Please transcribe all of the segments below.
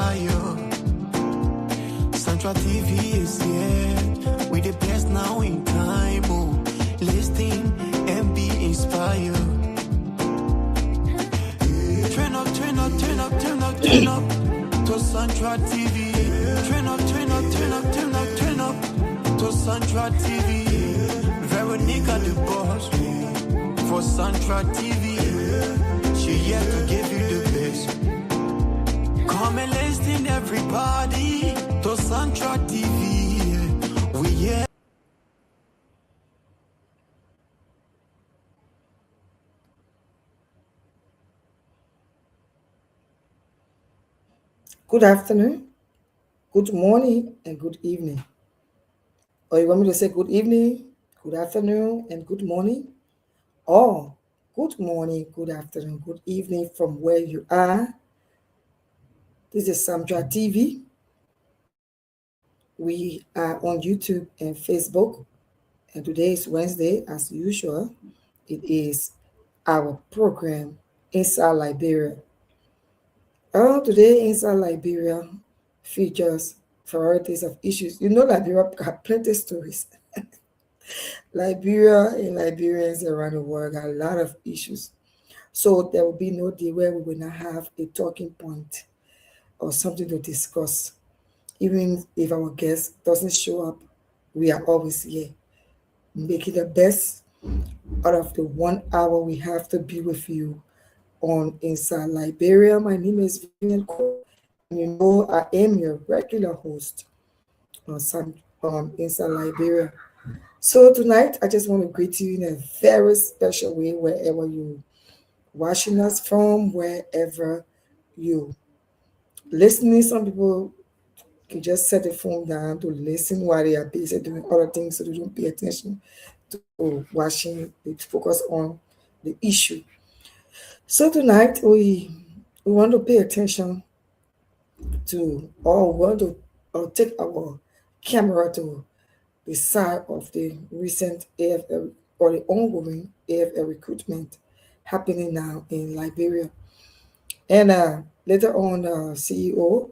inspire. Central TV is here. We the best now in time. Oh, listen and be inspired. Turn up, turn up, turn up, turn up, turn up to Central TV. Turn up, turn up, turn up, turn up, turn up to Central TV. Veronica the boss for Central TV. She here to give you the best. Come and listen, everybody, to Central TV. We here. Good afternoon, good morning, and good evening. Or you want me to say good evening, good afternoon, and good morning? Or good morning, good afternoon, good evening from where you are. This is Samdra TV. We are on YouTube and Facebook. And today is Wednesday, as usual. It is our program, Inside Liberia. Today, Inside Liberia features varieties of issues. You know, Liberia got plenty of stories. Liberia and Liberians around the world got a lot of issues. So there will be no day where we will not have a talking point or something to discuss. Even if our guest doesn't show up, we are always here, making the best out of the 1 hour we have to be with you on Inside Liberia. My name is Vivian Cole, and you know I am your regular host on Inside Liberia. So tonight, I just want to greet you in a very special way, wherever you watching us from, wherever you listening. Some people can just set the phone down to listen while they are busy doing other things, so they don't pay attention to watching. They focus on the issue. So tonight, we want to pay attention to, or we want to take our camera to the side of the recent AFL or the ongoing AFL recruitment happening now in Liberia. And later on, the CEO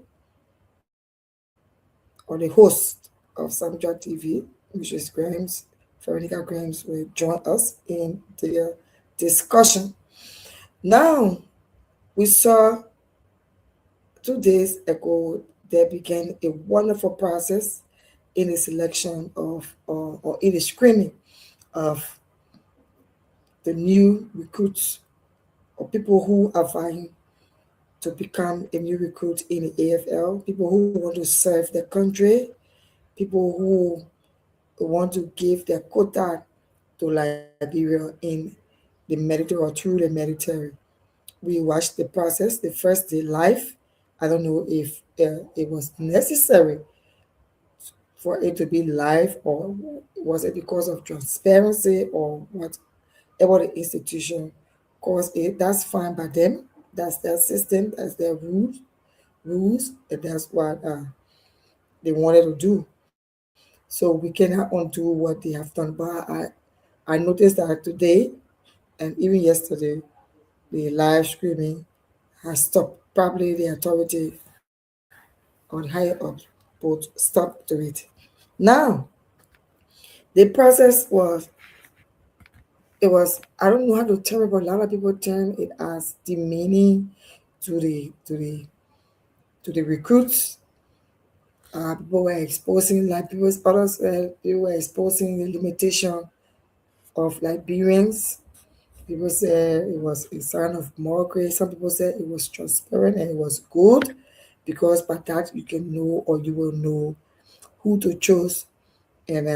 or the host of Samdra TV, which is Grimes, Veronica Grimes, will join us in the discussion. Now, we saw 2 days ago there began a wonderful process in the selection of or in the screening of the new recruits or people who are vying to become a new recruit in the AFL, people who want to serve the country, people who want to give their quota to Liberia in the military or through the military. We watched the process the first day live. I don't know if it was necessary for it to be live, or was it because of transparency or whatever the institution calls it. That's fine by them. That's their system, that's their rules, and that's what they wanted to do. So we cannot undo what they have done. But I noticed that today and even yesterday, the live streaming has stopped. Probably the authority on higher up put stop to it. Now, the process was, it was, I don't know how to term it, but a lot of people term it as demeaning to the recruits. People were exposing, like people, others people were exposing the limitation of Liberians. People said it was a sign of mockery. Some people said it was transparent and it was good, because by that you can know, or you will know, who to choose, and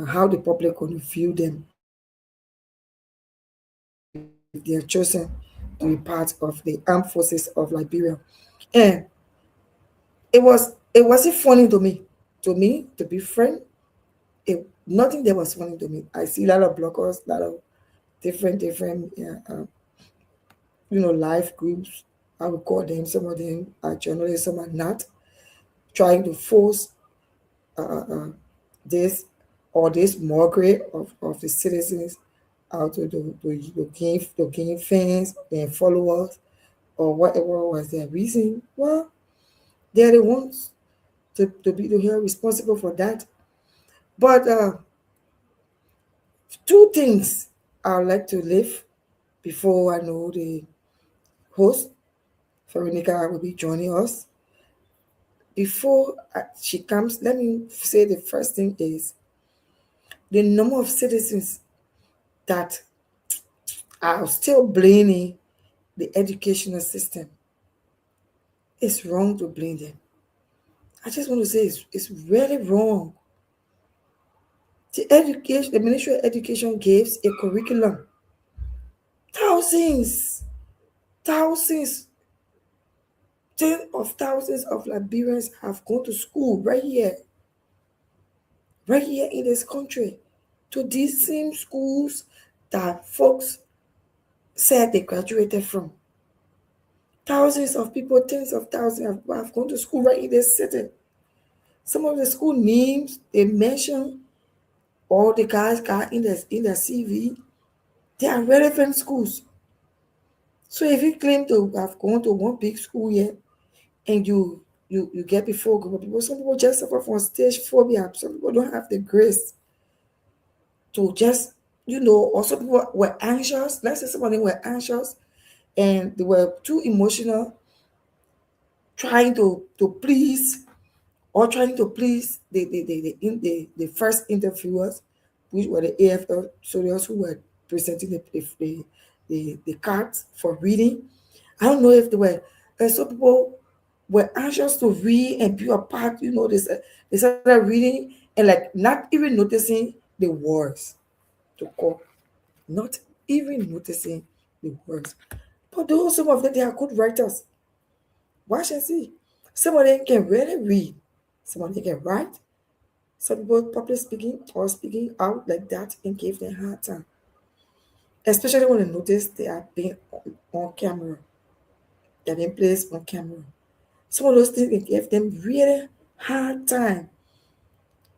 how the public going to view them if they are chosen to be part of the armed forces of Liberia. And it wasn't funny to me. To me, to be frank, nothing there was funny to me. I see a lot of bloggers, a lot of different live groups. I would call them. Some of them are journalists, some are not, trying to force this or this mockery of the citizens out to gain fans and followers or whatever was their reason. Well, they're the ones to be here responsible for that. But two things I would like to leave before I know the host, Veronica, will be joining us. Before she comes, let me say the first thing is the number of citizens that are still blaming the educational system. It's wrong to blame them. I just want to say it's really wrong. The Ministry of Education gives a curriculum. Thousands, thousands, tens of thousands of Liberians have gone to school right here in this country, to these same schools that folks said they graduated from. Thousands of people, tens of thousands have gone to school right in this city. Some of the school names they mention, all the guys got in their CV, they are relevant schools. So if you claim to have gone to one big school here and you get before a group of people, some people just suffer from stage phobia. Some people don't have the grace to just, or some people were anxious. Let's say somebody were anxious and they were too emotional, trying to please or trying to please the first interviewers, which were the AFL soldiers who were presenting the cards for reading. I don't know if they were, some people were anxious to read and be a part, they started reading and like not even noticing the words to call, not even noticing the words. But those, some of them, they are good writers. Watch and see. Some of them can really read, some of them can write. Some people public speaking or speaking out like that and give them a hard time. Especially when they notice they are being on camera. They're being placed on camera. Some of those things can give them really hard time.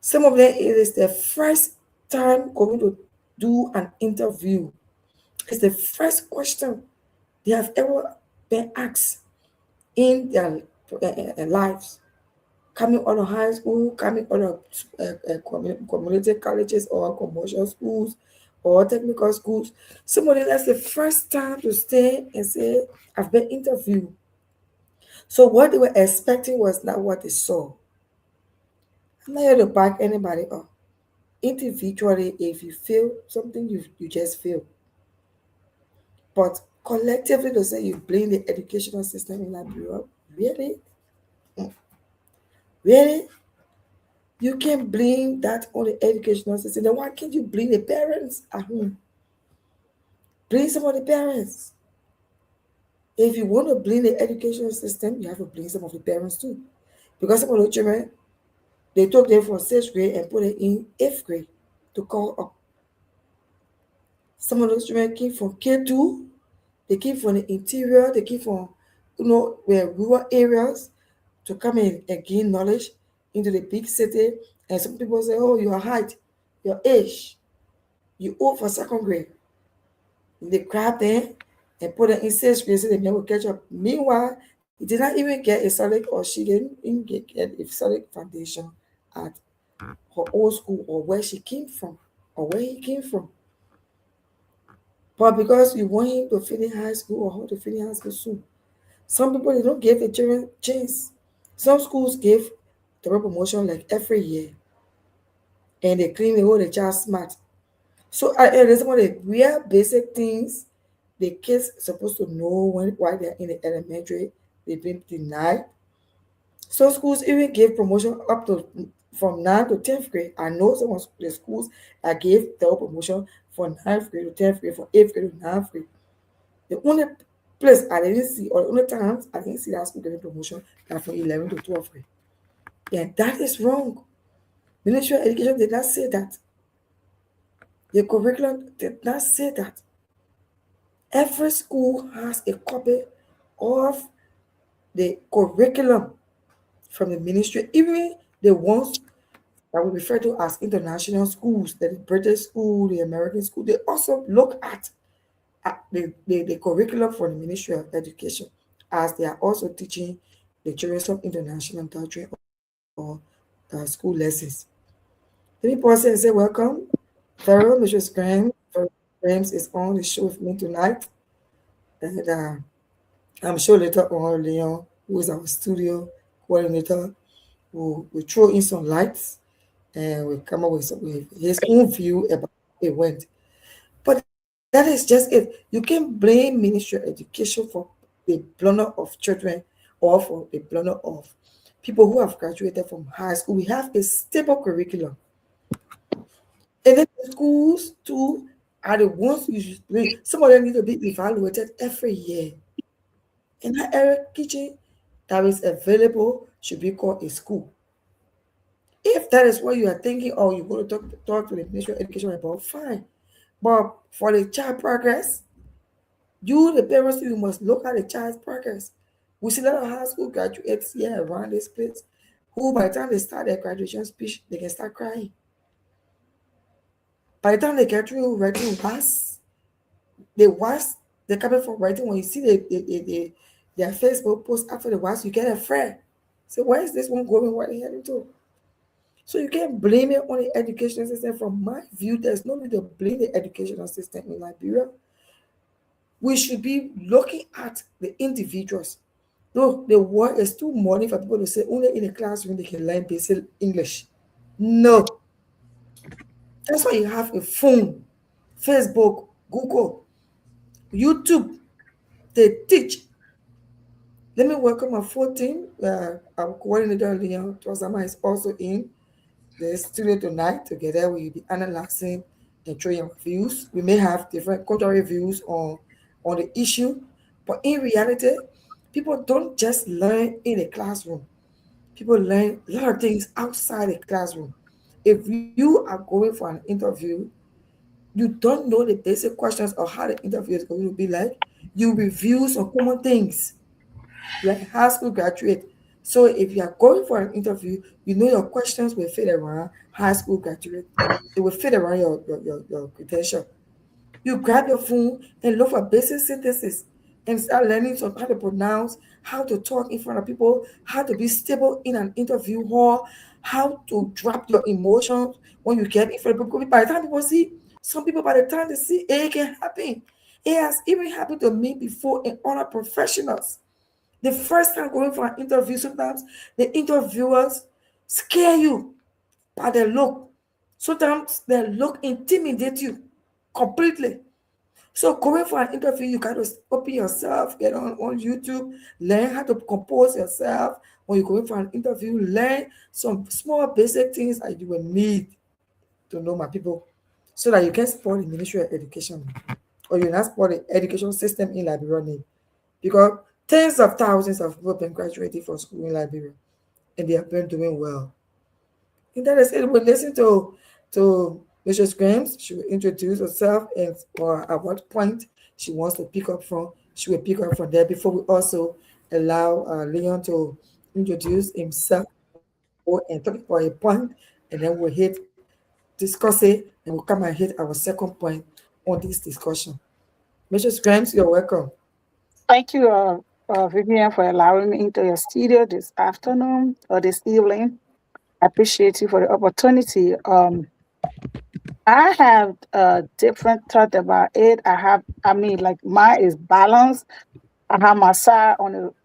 Some of them, it is their first time going to do an interview. It's the first question they have ever been asked in their lives. Coming out of high school, coming out of community colleges or commercial schools or technical schools. Somebody that's the first time to stay and say, I've been interviewed. So what they were expecting was not what they saw. I'm not here to back anybody up. Individually, if you feel something, you just feel. But collectively, to say you blame the educational system in Liberia, really? Really? You can't blame that on the educational system. Then why can't you blame the parents at home? Blame some of the parents. If you want to blame the educational system, you have to blame some of the parents too. Because some of the children, they took them from 6th grade and put it in 8th grade to call up. Some of those children came from K2, they came from the interior, they came from, where rural areas to come in and gain knowledge into the big city. And some people say, oh, your height, your age, you old for 2nd grade. They grab them and put them in 6th grade so they never catch up. Meanwhile, he did not even get a solid, or she didn't even get a solid foundation at her old school or where she came from or where he came from. But because you want him to finish high school or her to finish high school soon, some people, they don't give the children chance. Some schools give double promotion like every year, and they claim they hold the child smart. So there's some of the real basic things the kids supposed to know while they're in the elementary, they've been denied. Some schools even give promotion up to from 9th to 10th grade. I know some of the schools that gave double promotion from 9th grade to 10th grade, from 8th grade to 9th grade. The only place I didn't see, or the only times I didn't see that school getting promotion are from 11th to 12th grade. And that is wrong. Ministry of Education did not say that. The curriculum did not say that. Every school has a copy of the curriculum from the ministry, even the ones that we refer to as international schools, the British school, the American school, they also look at the curriculum for the Ministry of Education. as they are also teaching the children some international doctrine or school lessons. Let me pause here and say welcome. Pharaoh, Mrs. Graham. Pharaoh Grahams is on the show with me tonight. And I'm sure later on, Leon, who is our studio coordinator, will throw in some lights and will come up with his own view about how it went. But that is just it. You can blame Ministry of Education for the blunder of children or for the blunder of people who have graduated from high school. We have a stable curriculum. And then the schools too are the ones you should blame. Some of them need to be evaluated every year. And that Eric Kitchen that is available should be called a school. If that is what you are thinking, or you're going to talk to the Ministry of Education about, fine. But for the child progress, you, the parents, you must look at the child's progress. We see a lot of high school graduates here around this place who, by the time they start their graduation speech, they can start crying. By the time they get through writing was they're coming from writing. When you see their Facebook post after the was, you get afraid. So where is this one going? What are they heading to? So you can't blame it on the education system. From my view, there's no need to blame the educational system in Liberia. We should be looking at the individuals. No, the world is too money for people to say only in a classroom they can learn basic English. No. That's why you have a phone, Facebook, Google, YouTube. They teach. Let me welcome our full team. Our coordinator, Leon Twazama, is also in the studio tonight. Together, we'll be analyzing and throwing our views. We may have different contrary views on the issue, but in reality, people don't just learn in a classroom. People learn a lot of things outside the classroom. If you are going for an interview, you don't know the basic questions or how the interview is going to be like, you review some common things like high school graduate. So if you are going for an interview, you know your questions will fit around high school graduate. It will fit around your credential. You grab your phone and look for basic sentences and start learning some how to pronounce, how to talk in front of people, how to be stable in an interview hall, how to drop your emotions when you get in front of people. By the time people see, some people by the time they see it can happen. It has even happened to me before in other professionals. The first time going for an interview, sometimes the interviewers scare you by their look. Sometimes their look intimidate you completely. So going for an interview, you got to open yourself, get on YouTube, learn how to compose yourself. When you're going for an interview, learn some small basic things that you will need to know my people so that you can support the Ministry of Education or you not support the education system in Liberia. Because tens of thousands of people have been graduating from school in Liberia and they have been doing well. And that is it. We'll listen to Mrs. Grahams. She will introduce herself and or at what point she wants to pick up from. She will pick up from there before we also allow Leon to introduce himself and talk about a point, and then we'll discuss it and we'll come and hit our second point on this discussion. Mrs. Grahams, you're welcome. Thank you, Vivian, for allowing me into your studio this afternoon or this evening. I appreciate you for the opportunity. I have a different thought about it. Like mine is balanced. I have my side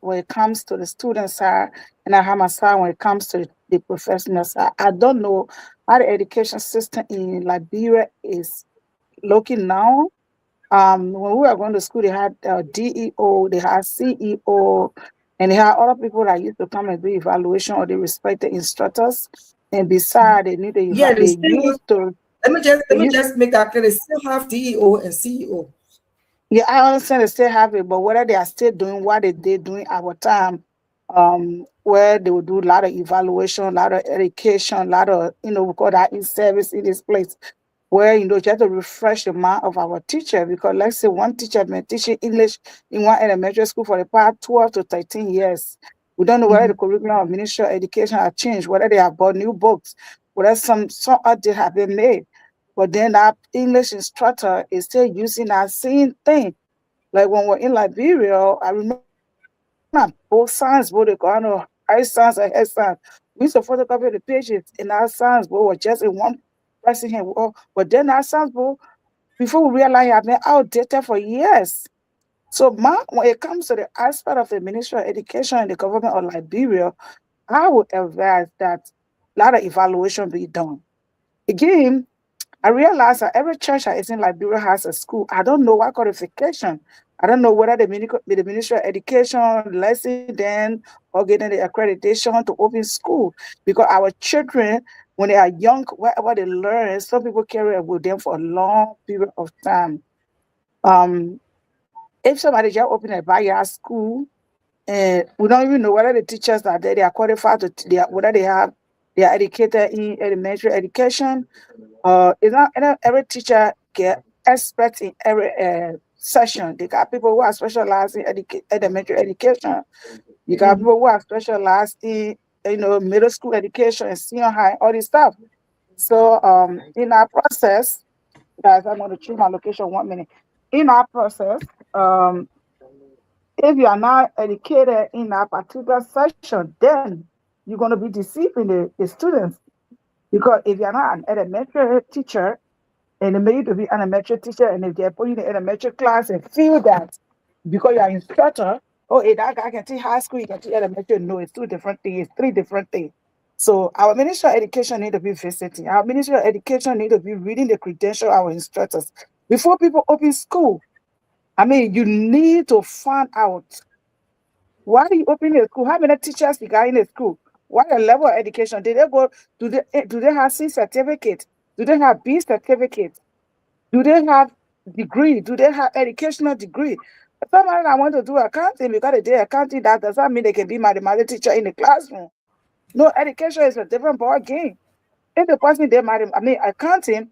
when it comes to the student side, and I have my side when it comes to the professional side. I don't know how the education system in Liberia is looking now. When we were going to school, they had DEO, they had CEO, and they had other people that used to come and do evaluation or they respect the instructors. And besides, they need to Yeah, they used to. let me just make that clear. They still have DEO and CEO. Yeah, I understand they still have it, but whether they are still doing what they did during our time, where they would do a lot of evaluation, a lot of education, a lot of, we call that in service in this place, where, just to refresh the mind of our teacher, because let's say one teacher has been teaching English in one elementary school for the past 12 to 13 years. We don't know whether the curriculum of Ministry of Education has changed, whether they have bought new books, whether some updates have been made. But then that English instructor is still using that same thing. Like when we're in Liberia, I remember not both science book, they got no high science and head science. We used to photocopy the pages in our science book was just in one person here. But then our science book, before we realize, have been outdated for years. So when it comes to the aspect of the Ministry of Education and the government of Liberia, I would advise that a lot of evaluation be done. Again, I realize that every church that is in Liberia has a school. I don't know what qualification. I don't know whether the Ministry of Education lesson then or getting the accreditation to open school. Because our children, when they are young, whatever they learn, some people carry it with them for a long period of time. If somebody just open a backyard school, and we don't even know whether the teachers are there, they are qualified to, whether they are educated in elementary education. It's not every teacher get experts in every session. They got people who are specialized in elementary education. You got people who are specialized in middle school education and senior high, all this stuff. So in our process, guys, I'm going to choose my location 1 minute. In our process, if you are not educated in a particular section, then you're going to be deceiving the students. Because if you're not an elementary teacher, and they made you to be an elementary teacher, and if they're putting you in an elementary class and feel that because you're an instructor, oh, hey, that guy can teach high school, he can teach elementary. No, it's two different things, it's three different things. So our Ministry of Education need to be visiting. Our Ministry of Education need to be reading the credential of our instructors. Before people open school, I mean, you need to find out why are you opening a school? How many teachers you got in a school? What a level of education? Did they go? Do they have C certificate? Do they have B certificate? Do they have degree? Do they have educational degree? Somebody that want to do accounting because they did accounting, that does not mean they can be mathematics teacher in the classroom. No, education is a different ball game. If the person they accounting,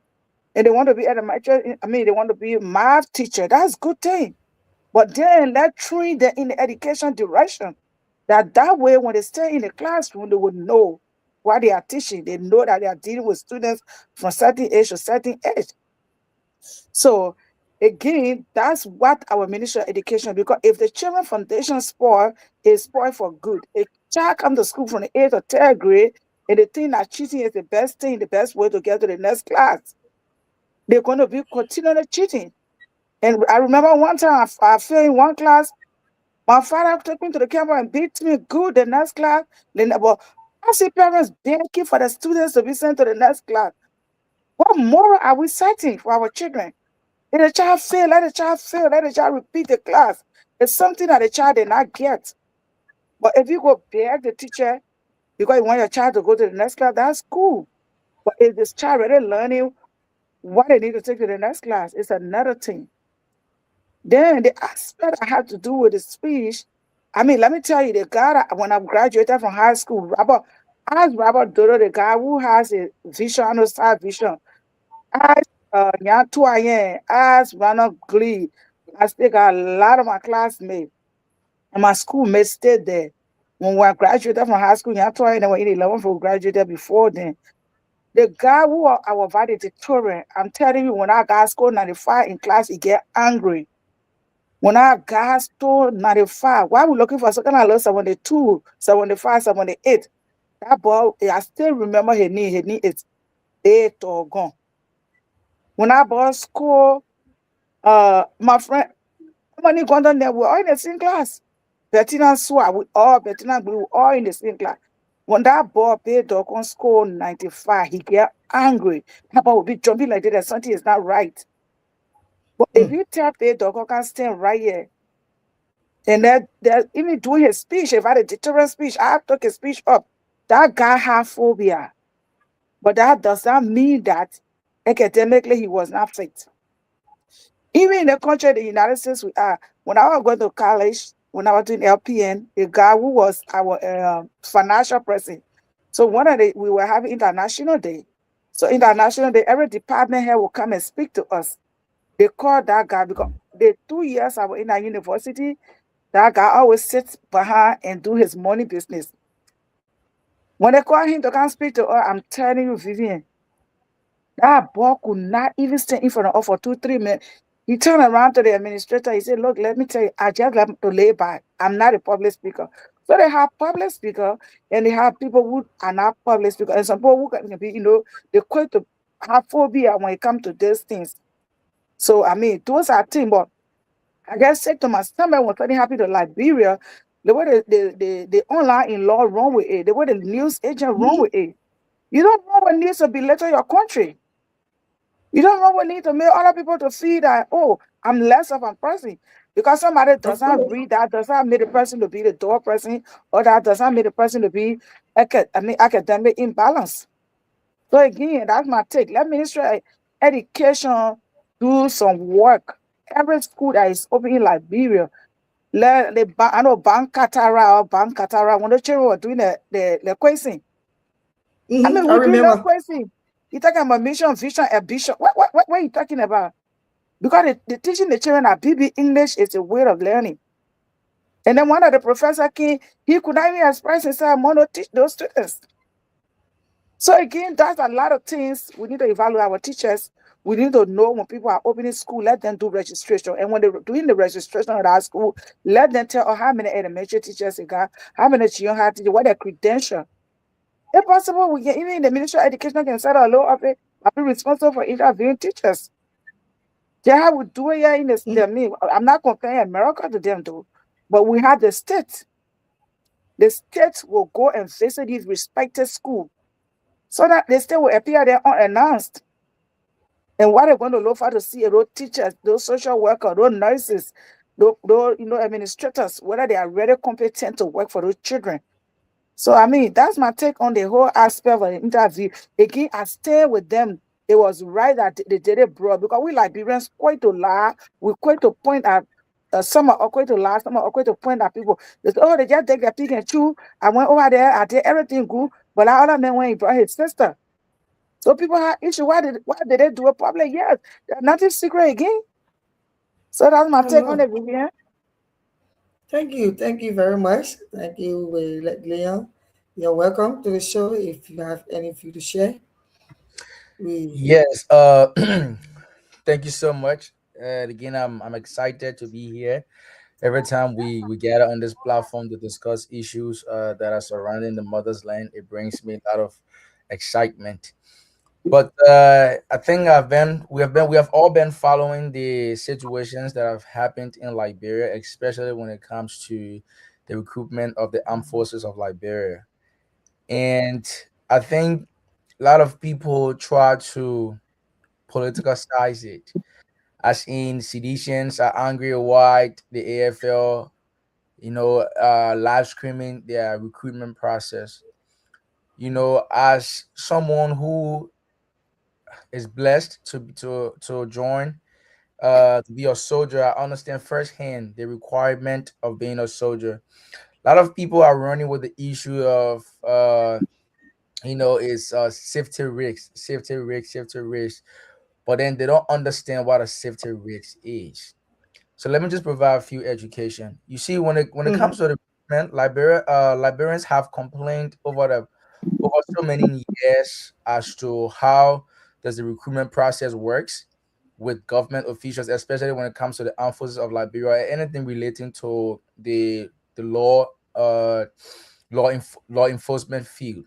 and they want to be they want to be a math teacher, that's a good thing. But then lecturing them in the education direction, that way when they stay in the classroom, they would know what they are teaching. They know that they are dealing with students from certain age to certain age. So again, that's what our Ministry of Education, because if the children foundation spoil, is spoiled for good. A child come to school from the 8th or 10th grade, and they think that cheating is the best thing, the best way to get to the next class. They're going to be continually cheating. And I remember one time I failed in one class. My father took me to the camera and beat me good the next class. But I see parents begging for the students to be sent to the next class. What moral are we setting for our children? If the child fail, let the child fail, let the child repeat the class. It's something that the child did not get. But if you go beg the teacher because you want your child to go to the next class, that's cool. But if this child really learning what they need to take to the next class, it's another thing. Then the aspect I had to do with the speech, I mean, let me tell you, the guy when I graduated from high school, Robert Dodo, the guy who has a vision, understand vision. Ask Nyantuayen, ask Ronald Glee. I still got a lot of my classmates and my schoolmates stayed there. When we graduated from high school, Nyantuayen, they were in 11th, we graduated before then. The guy who our valedictorian, I'm telling you, when I got score 95 in class, he get angry. When I got score 95, why we looking for second I lost 72, 75, 78? That boy, I still remember his knee is 8 or gone. When I bought school, my friend, money gone down there, we're all in the same class. Bettina Swa, Bettina Blue, all in the same class. When that boy paid dog on score 95, he get angry. That boy will be jumping like that, something is not right. But if you tell paid dog can stand right here, and that even doing his speech, if I had a deterrent speech, I took his speech up. That guy had phobia. But that does not mean that academically he was not fit. Even in the country, the United States, we are. When I was going to college, when I was doing LPN, a guy who was our financial person. So we were having International Day. So International Day, every department here will come and speak to us. They called that guy because the 2 years I was in that university, that guy always sits behind and do his money business. When they call him to come speak to us, I'm telling you, Vivian, that boy could not even stand in front of us for 2-3 minutes. He turned around to the administrator. He said, "Look, let me tell you, I just like to lay back. I'm not a public speaker." So they have public speaker, and they have people who are not public speaker, and some people who can be, they're quick to have phobia when it comes to these things. So I mean, those are things. But I guess said to my stomach was very happy to Liberia. The way the online in law wrong with it, the way the news agent wrong with it. You don't know what needs to be belittle your country. You don't know what need to make other people to feel that, oh, I'm less of a person. Because somebody does Of not course. read that, does not make the person to be the door person, or that does not make the person to be academic imbalance. So again, that's my take. Let Ministry of Education do some work. Every school that is open in Liberia, I know Bank Katara, when the children were doing the quizzing. I mean, I we doing that remember. quizzing. You talking about mission, vision, ambition. What are you talking about? Because the teaching the children that BB English is a way of learning. And then one of the professor came, he could not even express himself more to teach those students. So again, that's a lot of things we need to evaluate our teachers. We need to know when people are opening school, let them do registration. And when they're doing the registration at our school, let them tell how many elementary teachers they got, how many children have teachers, what their credential. If possible, we can even the Ministry of Education can set a law of it. I'll be responsible for interviewing teachers. Yeah, how we do it here in Mm, I'm not comparing America to them though, but we have the state. The state will go and visit these respected schools so that the state will appear there unannounced. And what they're going to look for to see those teachers, those social workers, those nurses, those administrators, whether they are really competent to work for those children. So I mean, that's my take on the whole aspect of the interview. Again, I stay with them. It was right that they did it broad because we Liberians quite to lie. We quite to point at some are quite to lie, some are quite to point at people. They say, oh, they just take their pick and chew. I went over there, I did everything good, but that other man went and brought his sister. So people have issue. Why did they do it public? Yes, nothing secret again. So that's my I take on know. it, Vivian. Thank you. Thank you very much. Thank you, Leon. You're welcome to the show. If you have anything to share, we Yes. Thank you so much. Again, I'm excited to be here. Every time we gather on this platform to discuss issues that are surrounding the mother's land, it brings me a lot of excitement. But I think we have all been following the situations that have happened in Liberia, especially when it comes to the recruitment of the armed forces of Liberia. And I think a lot of people try to politicize it, as in seditions are angry or white, the AFL, live streaming their recruitment process. As someone who is blessed to join, to be a soldier, I understand firsthand the requirement of being a soldier. A lot of people are running with the issue of is safety risks, but then they don't understand what a safety risk is. So let me just provide a few education. You see, when it Mhm. comes to the recruitment, Liberians have complained over so many years as to how does the recruitment process works with government officials, especially when it comes to the armed forces of Liberia, or anything relating to the law enforcement field.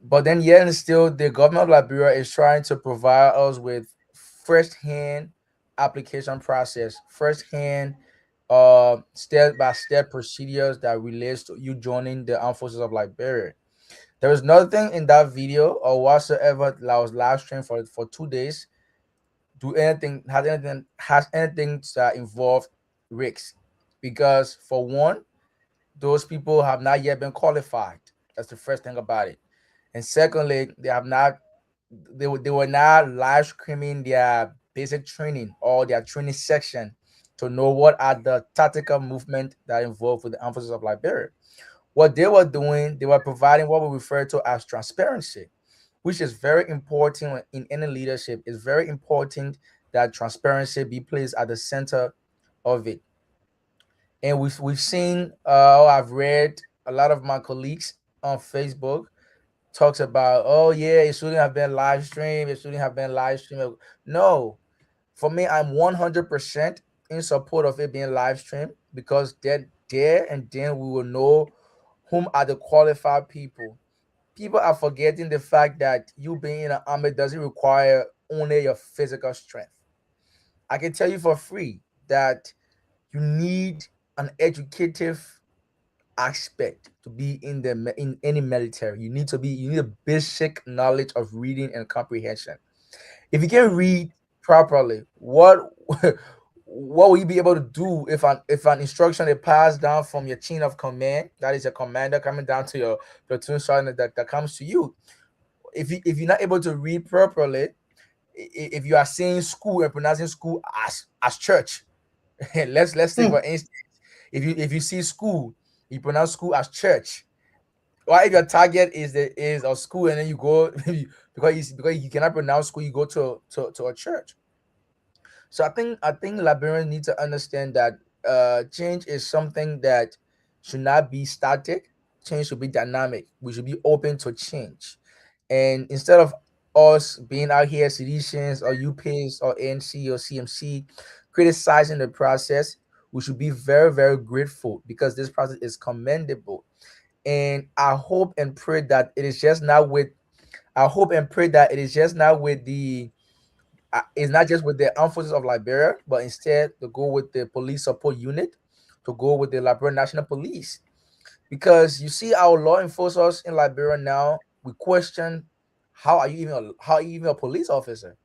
But then yet and still, the government of Liberia is trying to provide us with first-hand application process, first-hand step-by-step procedures that relates to you joining the armed forces of Liberia. There was nothing in that video or whatsoever that was live streamed for 2 days. Has anything that involved risks, because for one, those people have not yet been qualified. That's the first thing about it. And secondly, they were not live streaming their basic training or their training section to know what are the tactical movement that involved with the armed forces of Liberia. What they were doing, they were providing what we refer to as transparency, which is very important in any leadership. It's very important that transparency be placed at the center of it. And we've seen, I've read a lot of my colleagues on Facebook talks about, oh yeah, it shouldn't have been live streamed. It shouldn't have been live streamed. No, For me, I'm 100% in support of it being live streamed, because then there and then we will know whom are the qualified people. People are forgetting the fact that you being in an army doesn't require only your physical strength. I can tell you for free that you need an educative aspect to be in in any military. You need a basic knowledge of reading and comprehension. If you can read properly, what will you be able to do if an instruction is passed down from your chain of command, that is your commander, coming down to your platoon sergeant, that comes to you? If you're not able to read properly, if you are saying school and pronouncing school as church, let's take Hmm. for instance, if you see school, you pronounce school as church. Why, if your target is a school, and then you go because you cannot pronounce school, you go to a church. So I think Liberians need to understand that change is something that should not be static. Change should be dynamic. We should be open to change. And instead of us being out here, seditions or UPAs or ANC or CMC, criticizing the process, we should be very, very grateful, because this process is commendable. And I hope and pray that it is just not with the it's not just with the armed forces of Liberia, but instead to go with the police support unit, to go with the Liberian National Police. Because you see our law enforcers in Liberia now, we question, how are you even a police officer?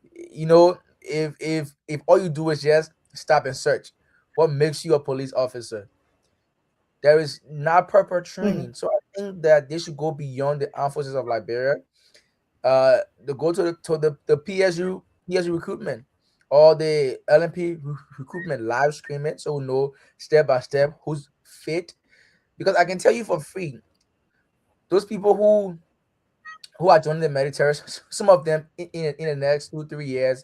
If all you do is just stop and search, what makes you a police officer? There is not proper Hmm. training. So I think that they should go beyond the armed forces of Liberia, to go to the PSU recruitment, or the LMP recruitment, live stream it, so we know step by step who's fit. Because I can tell you for free, those people who are joining the military, some of them in the next 2 3 years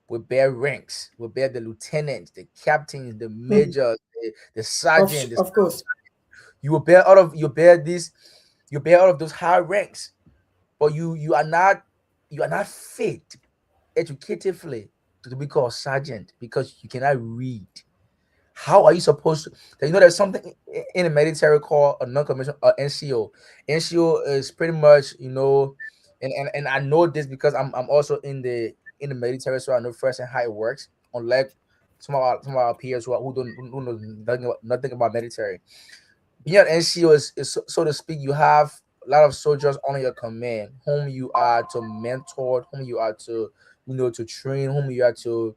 will bear ranks, will bear the lieutenants, the captains, the Hmm. majors, the sergeant. Of course. You bear all of those high ranks, but you are not fit educatively to be called sergeant, because you cannot read. How are you supposed to? There's something in the military called a non-commissioned NCO. NCO is pretty much, and I know this because I'm also in the military, so I know firsthand how it works. Unlike some of our peers who know nothing about military. Being an NCO is so to speak, you have a lot of soldiers under your command, whom you are to mentor, whom you are to train, whom you are to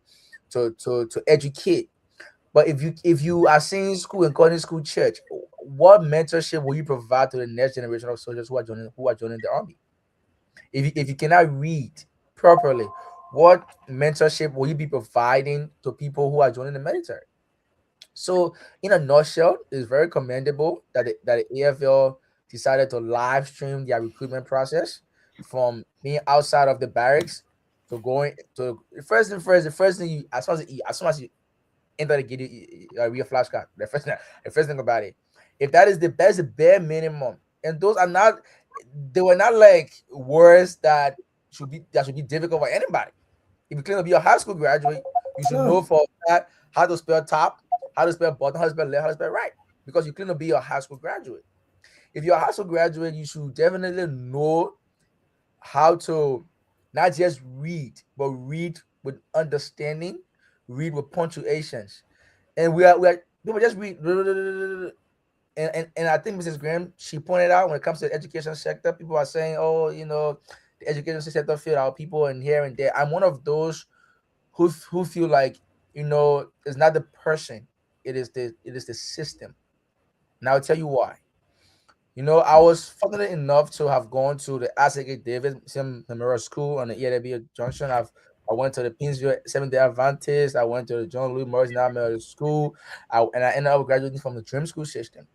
educate. But if you are seeing school and calling school church, what mentorship will you provide to the next generation of soldiers who are joining the army? If you cannot read properly, what mentorship will you be providing to people who are joining the military? So, in a nutshell, it's very commendable that the AFL decided to live stream their recruitment process, from being outside of the barracks to going to the first thing as soon as you enter the gate, real flashcard. The first thing about it, if that's the bare minimum, and those are not, they were not like words that should be difficult for anybody. If you claim to be a high school graduate, you should No. know for that how to spell top, how to spell bottom, how to spell left, how to spell right, because you claim to be a high school graduate. If you're a high school graduate, you should definitely know how to not just read, but read with understanding, read with punctuations. And we are people just read, and I think Mrs. Graham, she pointed out, when it comes to the education sector, people are saying, oh, the education sector failed our people and here and there. I'm one of those who feel like, it's not the person, it is the system. And I'll tell you why. I was fortunate enough to have gone to the Isaac Davis Memorial School on the EW Junction. I went to the Pinsville Seventh Day Adventist. I went to the John Louis Morris Memorial School. And I ended up graduating from the Dream School system.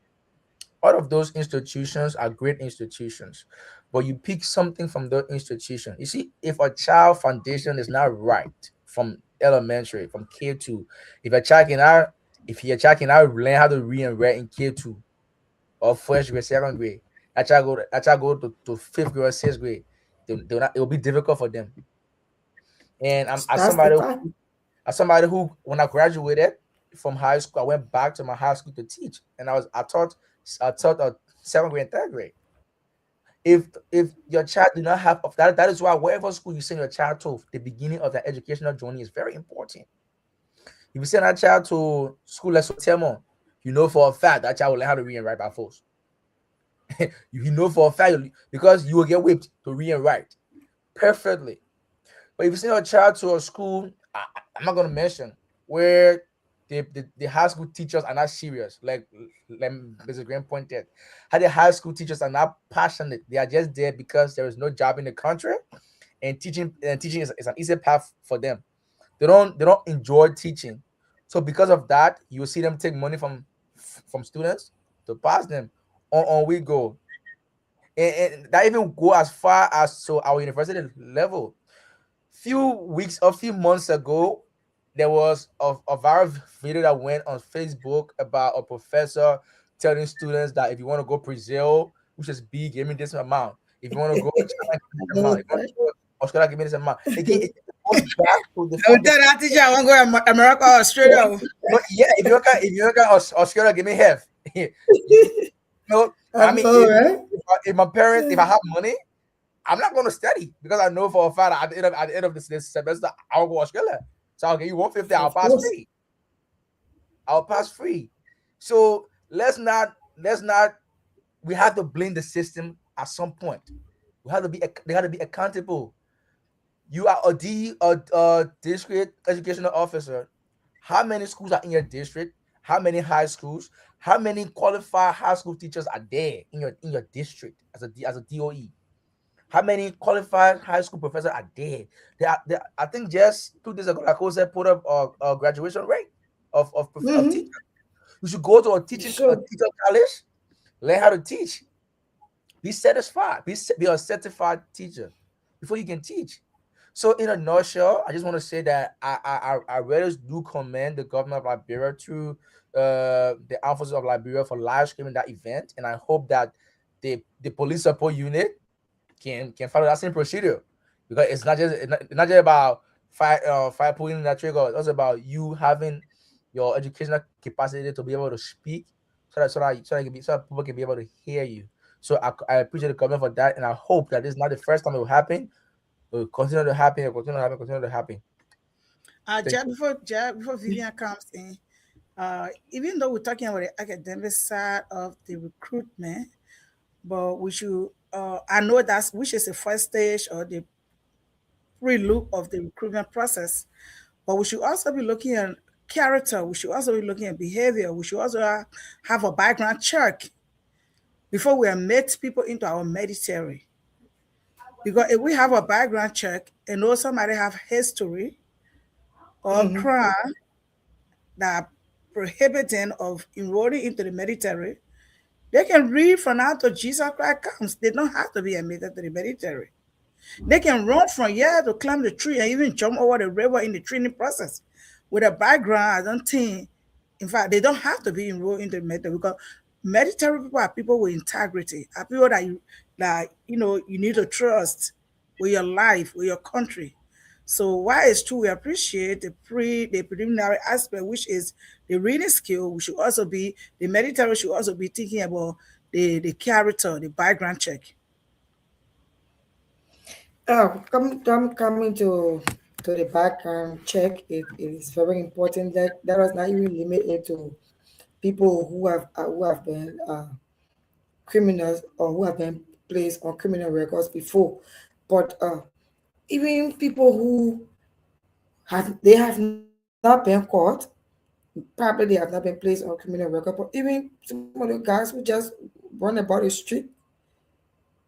All of those institutions are great institutions, but you pick something from the institution. You see, if a child foundation is not right from elementary, from K2, if a child cannot, if your child cannot learn how to read and write in K2 or first grade, second grade, that child go to fifth grade or sixth grade, it will be difficult for them. And I'm That's the time. as somebody who, when I graduated from high school, I went back to my high school to teach, and I taught seventh grade and third grade. If your child do not have of that, that is why wherever school you send your child to, the beginning of their educational journey is very important. If you send that child to school like Sotemo, you know for a fact that child will learn how to read and write by force. You know for a fact, because you will get whipped to read and write perfectly. But if you send your child to a school, I'm not gonna mention, where the high school teachers are not serious, like Mr. Graham pointed, how the high school teachers are not passionate. They are just there because there is no job in the country, and teaching is an easy path for them. They don't enjoy teaching, so because of that, you will see them take money from students to pass them. On we go, and that even go as far as to our university level. A few months ago, there was a viral video that went on Facebook about a professor telling students that if you want to go Brazil, which is big, give me this amount. If you want to go to China, give me this amount. If you want to go to Australia, give me this amount. Again, it goes back to the I will fact that, tell that teacher I want to go to America or Australia. no, yeah, if you can Australia, give me half. No, I I mean, know, right? if my parents, if I have money, I'm not going to study, because I know for a fact at the end of this semester, I'll go to Australia. So I'll get you 150, I'll Of pass course. free. I'll pass free. So let's not we have to blame the system at some point. They have to be accountable. You are a district educational officer. How many schools are in your district? How many high schools? How many qualified high school teachers are there in your district as a DOE? How many qualified high school professors are there? I think just 2 days ago, like Jose put up a graduation rate of Mm-hmm. teachers. You should go to a Sure. teacher college, learn how to teach, be satisfied, be a certified teacher before you can teach. So, in a nutshell, I just want to say that I really do commend the government of Liberia to the armed forces of Liberia for live streaming that event, and I hope that the police support unit can follow that same procedure, because it's not just about fire pulling that trigger. It's also about you having your educational capacity to be able to speak, so that people can be able to hear you. So I appreciate the comment for that, and I hope that this is not the first time it will happen. It will continue to happen. It will continue to happen. Thank Just you. before Vivian comes in, even though we're talking about the academic side of the recruitment, but we should, I know that's which is the first stage or the pre-look of the recruitment process, but we should also be looking at character. We should also be looking at behavior. We should also have a background check before we admit people into our military. Because if we have a background check and know somebody have history or Mm-hmm. crime that prohibiting of enrolling into the military, they can read from now to Jesus Christ comes. They don't have to be admitted to the military. They can run from here to climb the tree and even jump over the river in the training process. With a background, I don't think, in fact, they don't have to be enrolled into the military, because military people are people with integrity, are people that you need to trust with your life, with your country. So while it's true, we appreciate the preliminary aspect, which is the reading skill. We should also be the military should also be thinking about the character, the background check. Coming to the background check, it is very important that was not even limited to people who have been criminals or who have been placed on criminal records before, but even people who have not been caught, probably they have not been placed on criminal record, but even some of the guys who just run about the street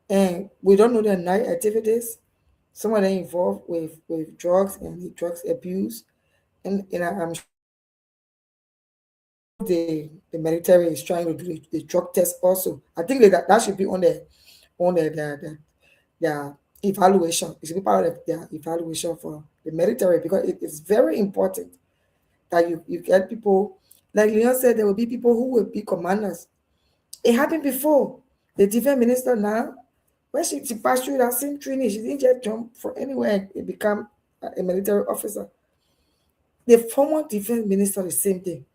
and we don't know their night activities. Some of them involved with drugs and the drugs abuse, and I'm sure the military is trying to do the drug test also. I think that should be on their evaluation. It should be part of their evaluation for the military, because it is very important that you get people. Like Leon said, there will be people who will be commanders. It happened before. The defense minister now, when she passed through that same training, she didn't just jump from anywhere. It become a military officer. The former defense minister, the same thing.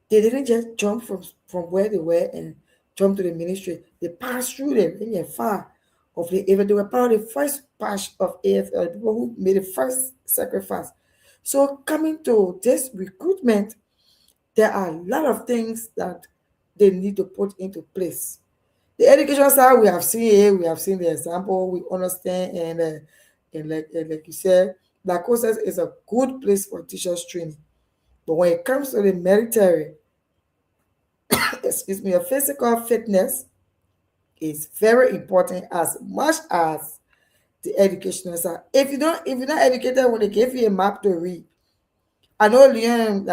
They didn't just jump from where they were and jump to the ministry. They passed through the ring and far of the even they were part of the first batch of AFL, the people who made the first sacrifice. So coming to this recruitment, there are a lot of things that they need to put into place. The education side, we have seen it, we have seen the example, we understand, and like you said, Black Coasters is a good place for teachers training. But when it comes to the military, excuse me, your physical fitness is very important as much as the educational side. If you're not educated, when they give you a map to read, I know Leon,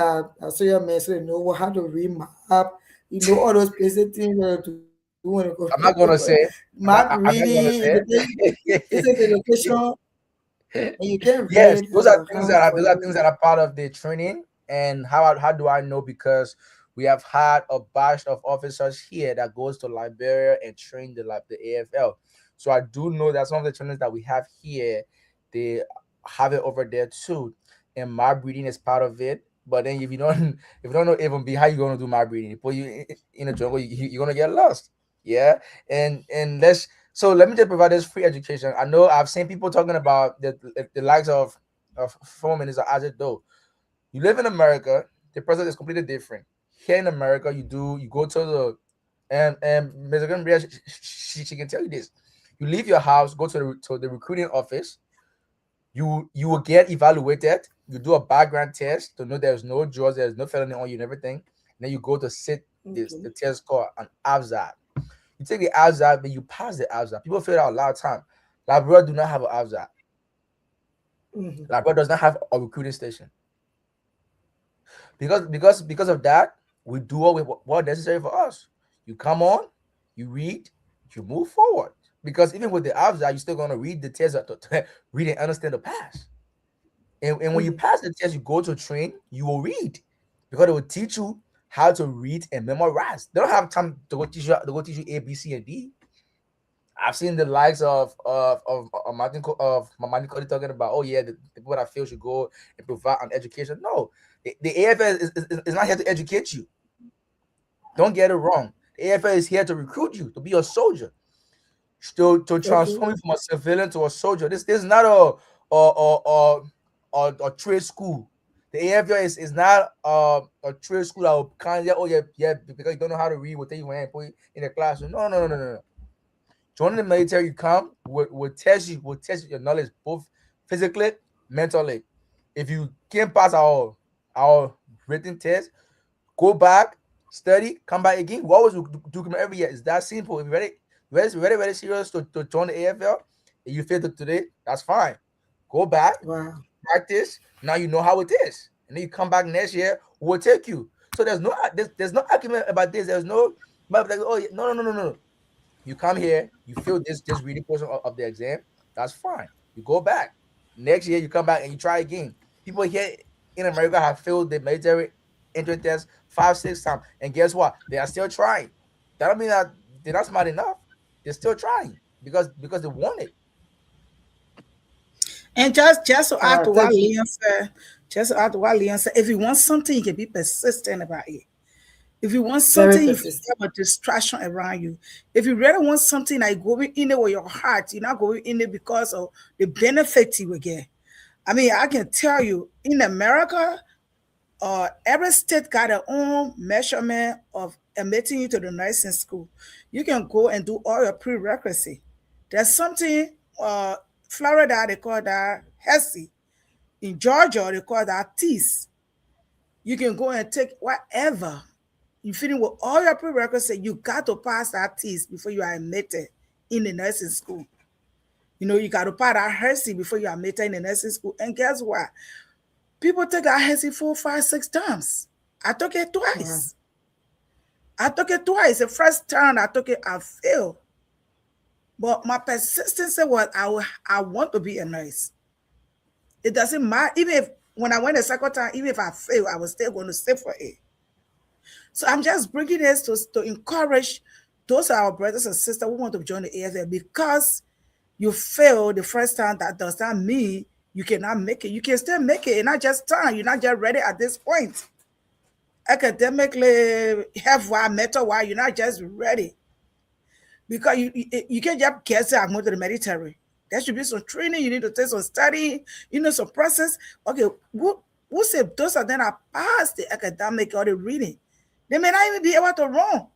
so your man, so you know how to read map. You know all those basic things to do when you go I'm not gonna say. map I'm not gonna reading, say. this is the location, and you can Yes, read around for those are things you. that are part of the training. And how do I know? Because we have had a batch of officers here that goes to Liberia and train the AFL. So I do know that some of the trainings that we have here, they have it over there too. And my breeding is part of it. But then if you don't if you don't know even be how you gonna do my breeding, you put you in a jungle, you're gonna get lost. Yeah. And let me just provide this free education. I know I've seen people talking about the likes of Foreman is as it though. You live in America, the process is completely different. Here in America, you go to the and Ms. Gambia, she can tell you this. You leave your house, go to the recruiting office. You will get evaluated. You do a background test to know there's no drugs, there's no felony on you and everything. And then you go to sit this Okay. the test called an ABZAT. You take the ABZAT, but you pass the ABZAT. People feel out a lot of time. Labrador do not have an ABZAT. Mhm. Labrador does not have a recruiting station. Because of that, we do what necessary for us. You come on, you read, you move forward. Because even with the ABZAT, you're still gonna read the test to read and understand the pass. And when you Mhm. pass the test, you go to train, you will read because it will teach you how to read and memorize. They don't have time to go teach you A, B, C, and D. I've seen the likes of Mamani Cody talking about, oh yeah, the people that feel should go and provide an education. No, the AFL is not here to educate you. Don't get it wrong. The AFL is here to recruit you to be a soldier, to Okay. transform you from a civilian to a soldier. This is not a trade school. The AFL is not a trade school that will kind of, oh yeah, because you don't know how to read, we'll take you and put you in the classroom. No. Joining the military, you come will test your knowledge both physically, mentally. If you can't pass our written test, go back, study, come back again. We always do every year. It's that simple. If you're very serious to join the AFL, and you failed it today, that's fine. Go back, Wow. practice. Now you know how it is, and then you come back next year. We'll take you. So there's no argument about this. There's no but like, oh yeah, no. You come here, you fill this reading portion of the exam. That's fine. You go back next year. You come back and you try again. People here in America have failed the military entrance test 5, 6 times, and guess what? They are still trying. That don't mean that they're not smart enough. They're still trying because they want it. And just to add to what Thank you. Leon said, if you want something, you can be persistent about it. If you want Very something, if you persistent. have a distraction around you, if you really want something like going in it with your heart, you're not going in it because of the benefit you will get. I mean, I can tell you in America, every state got their own measurement of admitting you to the nursing school. You can go and do all your prerequisite. There's something, uh, Florida, they call that HESI. In Georgia, they call that TEAS. You can go and take whatever. You fitting with all your prerequisites, you got to pass that test before you are admitted in the nursing school. You know, you got to pass that HERSI before you are admitted in the nursing school. And guess what? People take that HERSI 4, 5, 6 times. I took it Wow. twice. I took it twice. The first time I took it, I failed. But my persistence was I want to be a nurse. It doesn't matter. Even if when I went the second time, even if I fail, I was still going to stay for it. So I'm just bringing this to encourage those are our brothers and sisters who want to join the AFL because you failed the first time. That does not mean you cannot make it. You can still make it. It's not just time. You're not just ready at this point. Academically, health-wise, mental-wise, you're not just ready. Because you can't just guess I'm going to the military. There should be some training. You need to take some study. Some process. Okay, who say those of them are past the academic or the reading? They may not even be able to run.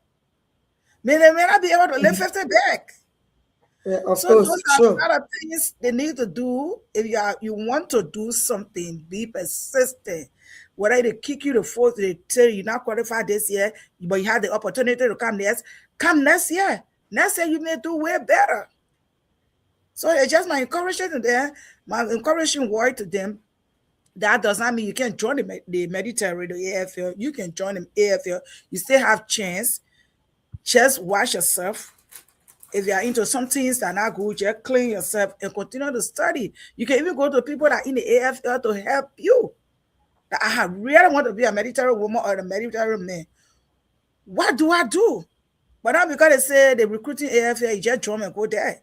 They may not be able to lift 50 back. Yeah, of So those course, are sure. a lot of things they need to do. If you want to do something, be persistent. Whether they kick you the fourth, they tell you you're not qualified this year, but you have the opportunity to come next year. Next year you may do way better. So it's just my encouragement to them, my encouraging word to them. That does not mean you can't join the military, the AFL. You can join the AFL. You still have chance. Just watch yourself. If you are into some things that are not good, just clean yourself and continue to study. You can even go to people that are in the AFL to help you. That I really want to be a military woman or a military man. What do I do? But not because they say the recruiting AFL, you just join and go there.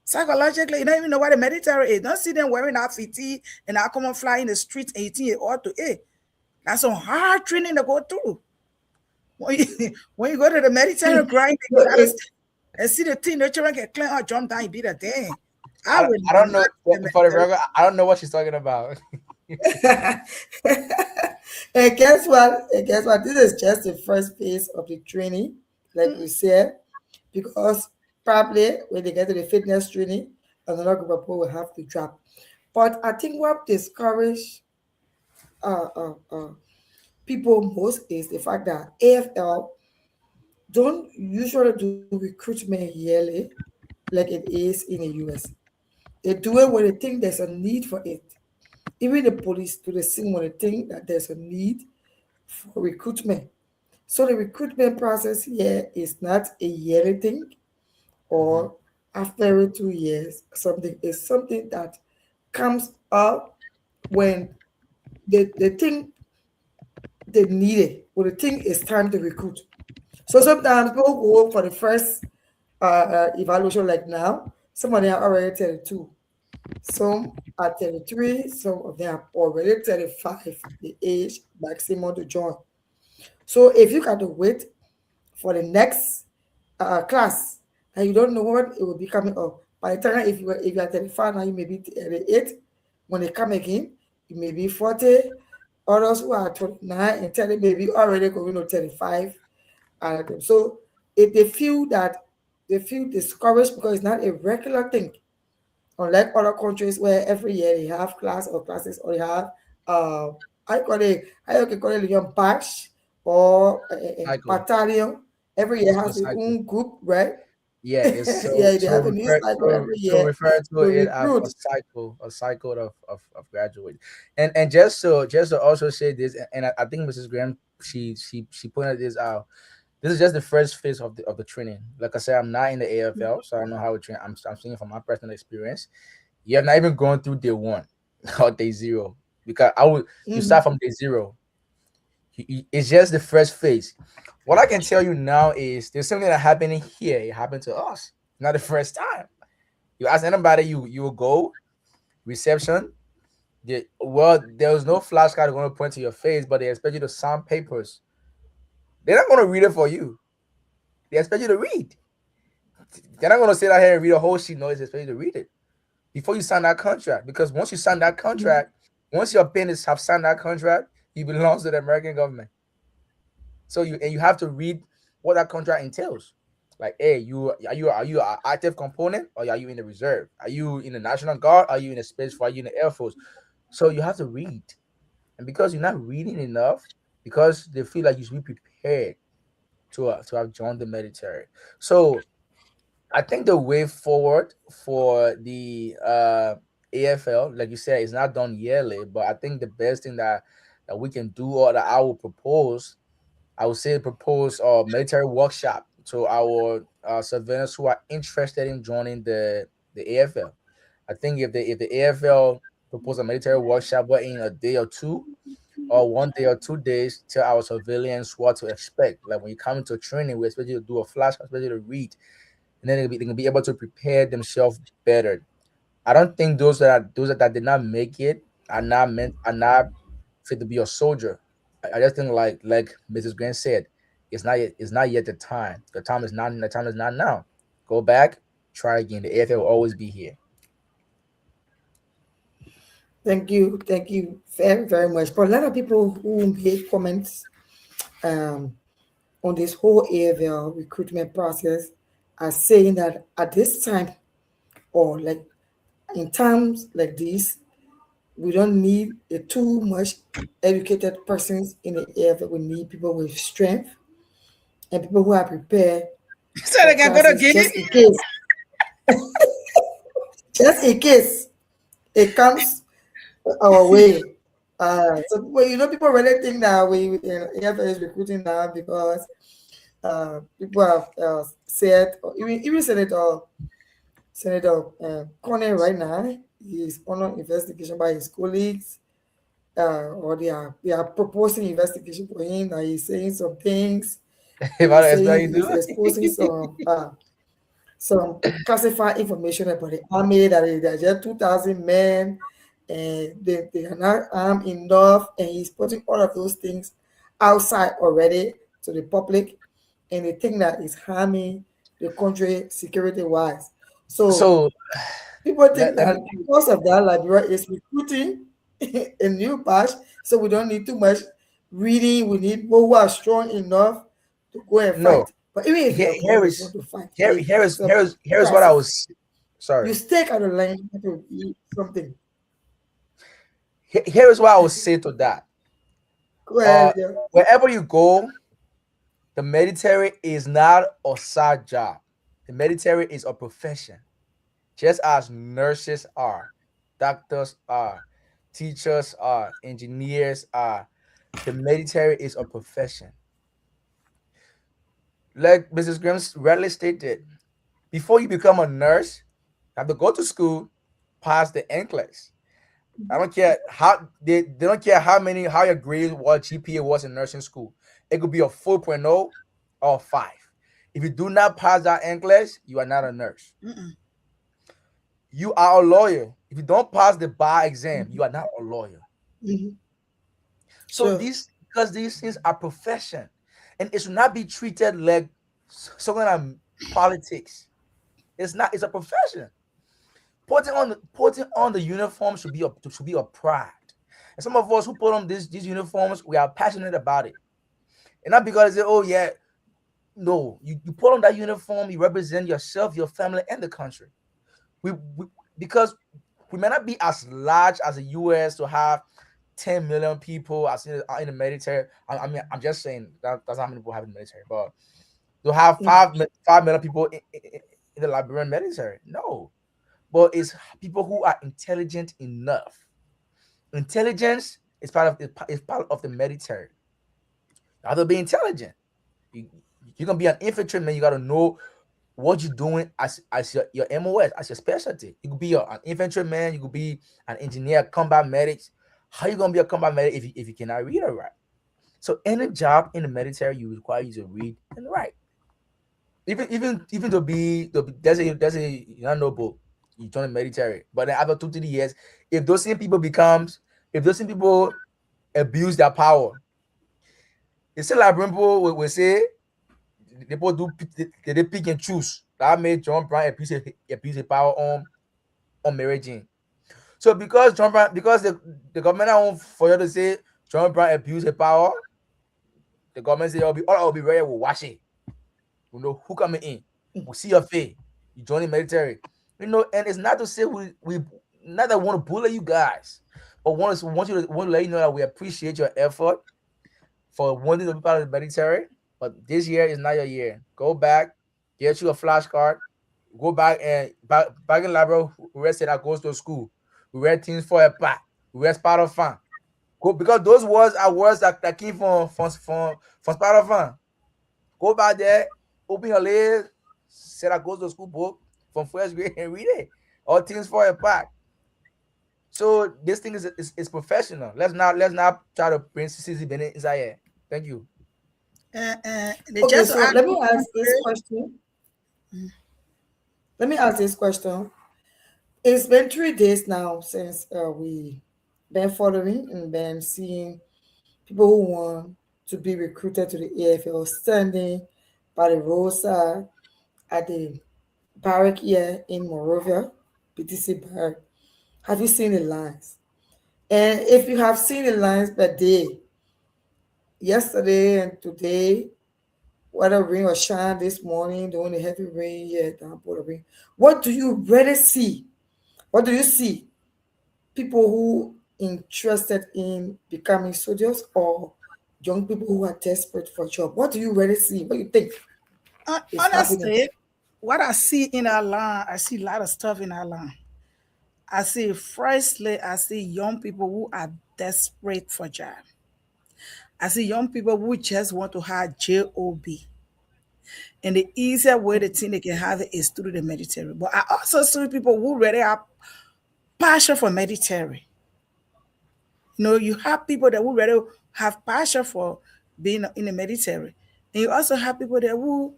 Psychologically, you don't even know what the military is. Don't see them wearing our fiti and I come and fly in the streets and you think it ought to. That's some hard training to go through. When you go to the military grind, you gotta and see the thing, the children get clean or jump down and beat a thing. I don't know for the record. I don't know what she's talking about. And guess what? This is just the first phase of the training, like we said, because probably when they get to the fitness training, another group of people will have to drop. But I think what discouraged uh, uh, uh, people most is the fact that AFL don't usually do recruitment yearly like it is in the US. They do it when they think there's a need for it. Even the police do the same when they think that there's a need for recruitment. So the recruitment process here is not a yearly thing Mhm. or after every 2 years. Something is something that comes up when they think they need it, when they think it's time to recruit. So sometimes people go for the first evaluation like now. Some of them are already 32. Some are 33, some of them are already 35, the age maximum to join. So if you got to wait for the next class and you don't know what it will be coming up, by the time if you are 35 now, you may be 38. When they come again, you may be 40. Others who are 29 and 30 may be already going to 35. So if they feel discouraged because it's not a regular thing. Unlike other countries where every year they have class or classes or they have uh I can call it young batch or a Cycle. battalion. Every year It's called has its cycle. own group, right? Yeah, it's Yeah, they have a new cycle every so year refer to to it as recruit. a cycle of graduate. And just to also say this, and I think Mrs. Graham she pointed this out. This is just the first phase of the training. Like I said, I'm not in the AFL, so I don't know how it train. I'm speaking from my personal experience. You have not even gone through day one or day zero because you Mhm. start from day zero. It's just the first phase. What I can tell you now is there's something that happening here. It happened to us. Not the first time. You ask anybody, you will go reception. There was no flashcard going to point to your face, but they expect you to sign papers. They're not going to read it for you. They expect you to read. They're not going to sit out here and read a whole sheet. No, they expect you to read it before you sign that contract. Because once you sign that contract, once your parents have signed that contract, you belong to the American government. So you have to read what that contract entails. Like, hey, are you an active component or are you in the reserve? Are you in the National Guard? Are you in the Space Force? Are you in the Air Force? So you have to read, and because you're not reading enough, because they feel like you should be prepared to have joined the military. So I think the way forward for the AFL, like you said, is not done yearly, but I think the best thing that we can do or that I will propose, I would say propose a military workshop to our civilians who are interested in joining the AFL. I think if the AFL propose a military workshop, but in a day or two, or 1 day or 2 days, tell our civilians what to expect. Like when you come into training, we expect you to do a flash, we expect you to read, and then they can be able to prepare themselves better. I don't think those that did not make it are not fit to be a soldier. I just think like Mrs. Grant said, it's not yet the time. The time is not now. Go back, try again. The AFL will always be here. Thank you very, very much. For a lot of people who made comments um, on this whole AFL recruitment process are saying that at this time, or like in times like this, we don't need a too much educated persons in the AFL. We need people with strength and people who are prepared So for they can go to classes Guinea. just in case it comes our way. So well, people really think that we AFL is recruiting now because people have said, or even Senator Cornyn right now is under investigation by his colleagues, or they are proposing investigation for him. That he's saying some things. If I He's don't expect saying you he's to. exposing some classified information about the army that there are just 2,000 men and they are not armed enough, and he's putting all of those things outside already to the public, and they think that it's harming the country security wise. So So people think let that me because of that, Liberia is recruiting a new batch, so we don't need too much reading. We need people who are strong enough to go and no. fight. But even if Here, you're going here to is want to fight, here if here is some here is here is what I crisis, was you sorry. stake out the line to eat something. Here is what I would say to that. Go Uh, ahead, yeah. Wherever you go, the military is not a side job. The military is a profession, just as nurses are, doctors are, teachers are, engineers are. The military is a profession. Like Mrs. Grims rightly stated, before you become a nurse, you have to go to school, pass the NCLEX. I don't care how they don't care how your grade what GPA was in nursing school. It could be a 4.0 or 5. If you do not pass that NCLEX, you are not a nurse. Mm-mm. You are a lawyer. If you don't pass the bar exam, you are not a lawyer. Mhm. So Sure. because these things are profession, and it should not be treated like something like politics. It's not. It's a profession. Putting on the uniform should be a pride. And some of us who put on these uniforms, we are passionate about it, and not because they say, "Oh yeah." No, you put on that uniform, you represent yourself, your family, and the country. We because we may not be as large as the US to have 10 million people as in the military. I mean, I'm just saying that's how many people have in the military, but to have Mhm. 5 million people in the Liberian military, no. But it's people who are intelligent enough. Intelligence is part of the military. You have to be intelligent. You, you're gonna be an infantryman. You gotta know what you're doing as your MOS, as your specialty. You could be an infantryman, you could be an engineer, combat medics. How you gonna be a combat medic if you cannot read or write? So any job in the military, you require you to read and write. Even to be there's a noble you join the military, but then after 2 3 years, if those same people becomes if those same people abuse their power, it's still like people will say they people they pick and choose. That made John Brown abuse his power on Mary Jane. So because John Brown, because the government now want for you to say John Brown abused his power, the government say all will be ready, will watch it. We know who coming in. We see your face. You join the military. And it's not to say we not that we want to bully you guys, but want to let you know that we appreciate your effort for wanting to be part of the military. But this year is not your year. Go back, get you a flashcard, go back and back in Labrador, we said that goes to school. We read things for a pack. We read Spider Fan. Go because those words are words that came from Spider Fan. Go back there, open your list, say that goes to school book from first grade and read it. All things for a pack. So this thing is professional. Let's not try to bring CCZ Bennett inside here. Thank you. They Okay, just so ask let me you, ask this question. Let me ask this question. It's been 3 days now since we been following and been seeing people who want to be recruited to the AFL standing by the roadside at the barrack here in Morovia, PTC barrack. Have you seen the lines? And if you have seen the lines per day, yesterday and today, whether rain or shine this morning, during the heavy rain here, downpour of rain, what do you really see? What do you see? People who interested in becoming soldiers or young people who are desperate for a job? What do you really see? What do you think is happening? Honestly, what I see in our line, I see a lot of stuff in our line. I see, firstly, I see young people who are desperate for job. I see young people who just want to have job, and the easier way the thing they can have it is through the military. But I also see people who really have passion for military. You have people that who really have passion for being in the military, and you also have people that who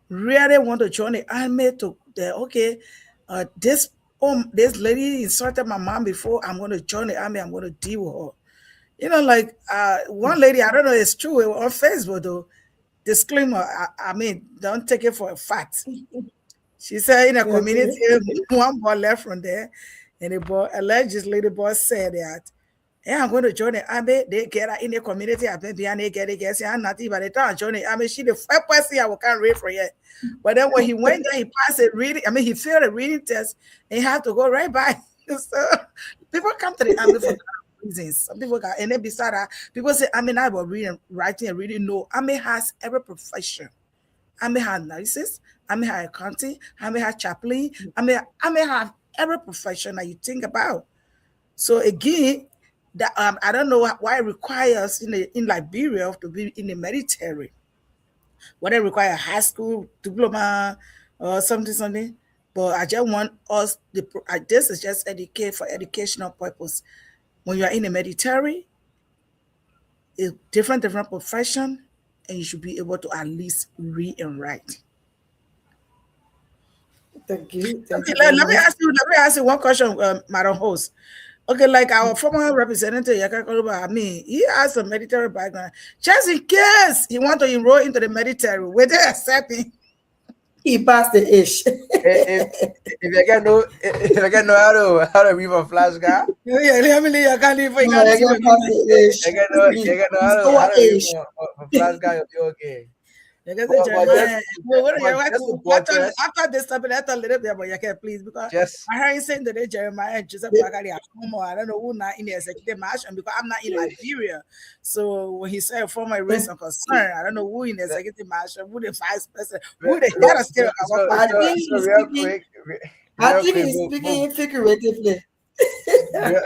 really want to join the army to the okay, this lady insulted my mom before. I'm going to join the army. I'm going to deal with her. Like one lady, I don't know, it's true on Facebook though. Disclaimer, I mean, don't take it for a fact. She said in a community, Okay. one boy left from there, and the boy, allegedly, the boy said that, yeah, I'm going to join the army. They get her in the community. I been behind they get it, get I'm not even the time join the army. She the first person I can't read for yet. But then when he went there, he passed it reading. I mean, he failed a reading test and he had to go right by. So people come to the army for reasons. Some people got, and then beside that, people say, I mean, I was reading, writing, and reading. No, army has every profession. I may have nurses, I may have accounting, I may have chaplain, I may have every profession that you think about. So again, that I don't know why it requires in Liberia to be in the military. Whether it require a high school diploma or something. But I just want us this is just educate for educational purpose. When you are in the military, it's different profession, and you should be able to at least read and write. Thank you. Thank Okay, you very let me much. ask you. Let me ask you one question, Madam Host. Okay, like our former representative Yaka Koluba, I mean, he has a military background. Just in case he want to enroll into the military, will they accept him? He passed the age. If I can know, if I can know how to read a flash guy, Yeah, let me leave. I can't leave. You No, can't I see can what pass the age. I can know, He, you can know he's how our to read age. a flash guy. You'll be okay. like I said, But Jeremiah, but just to buttress, after this topic, let's talk a little bit about Yaka, please, because just I heard you saying today Jeremiah and Joseph Bagari are former. I don't know who not in the executive mansion because I'm not in Liberia. So when he said former raise some concern, I don't know who in the executive mansion, who the vice president, who the head of state of our I country. think so he's real speaking. quick, I real think quick, he's speaking figuratively. real,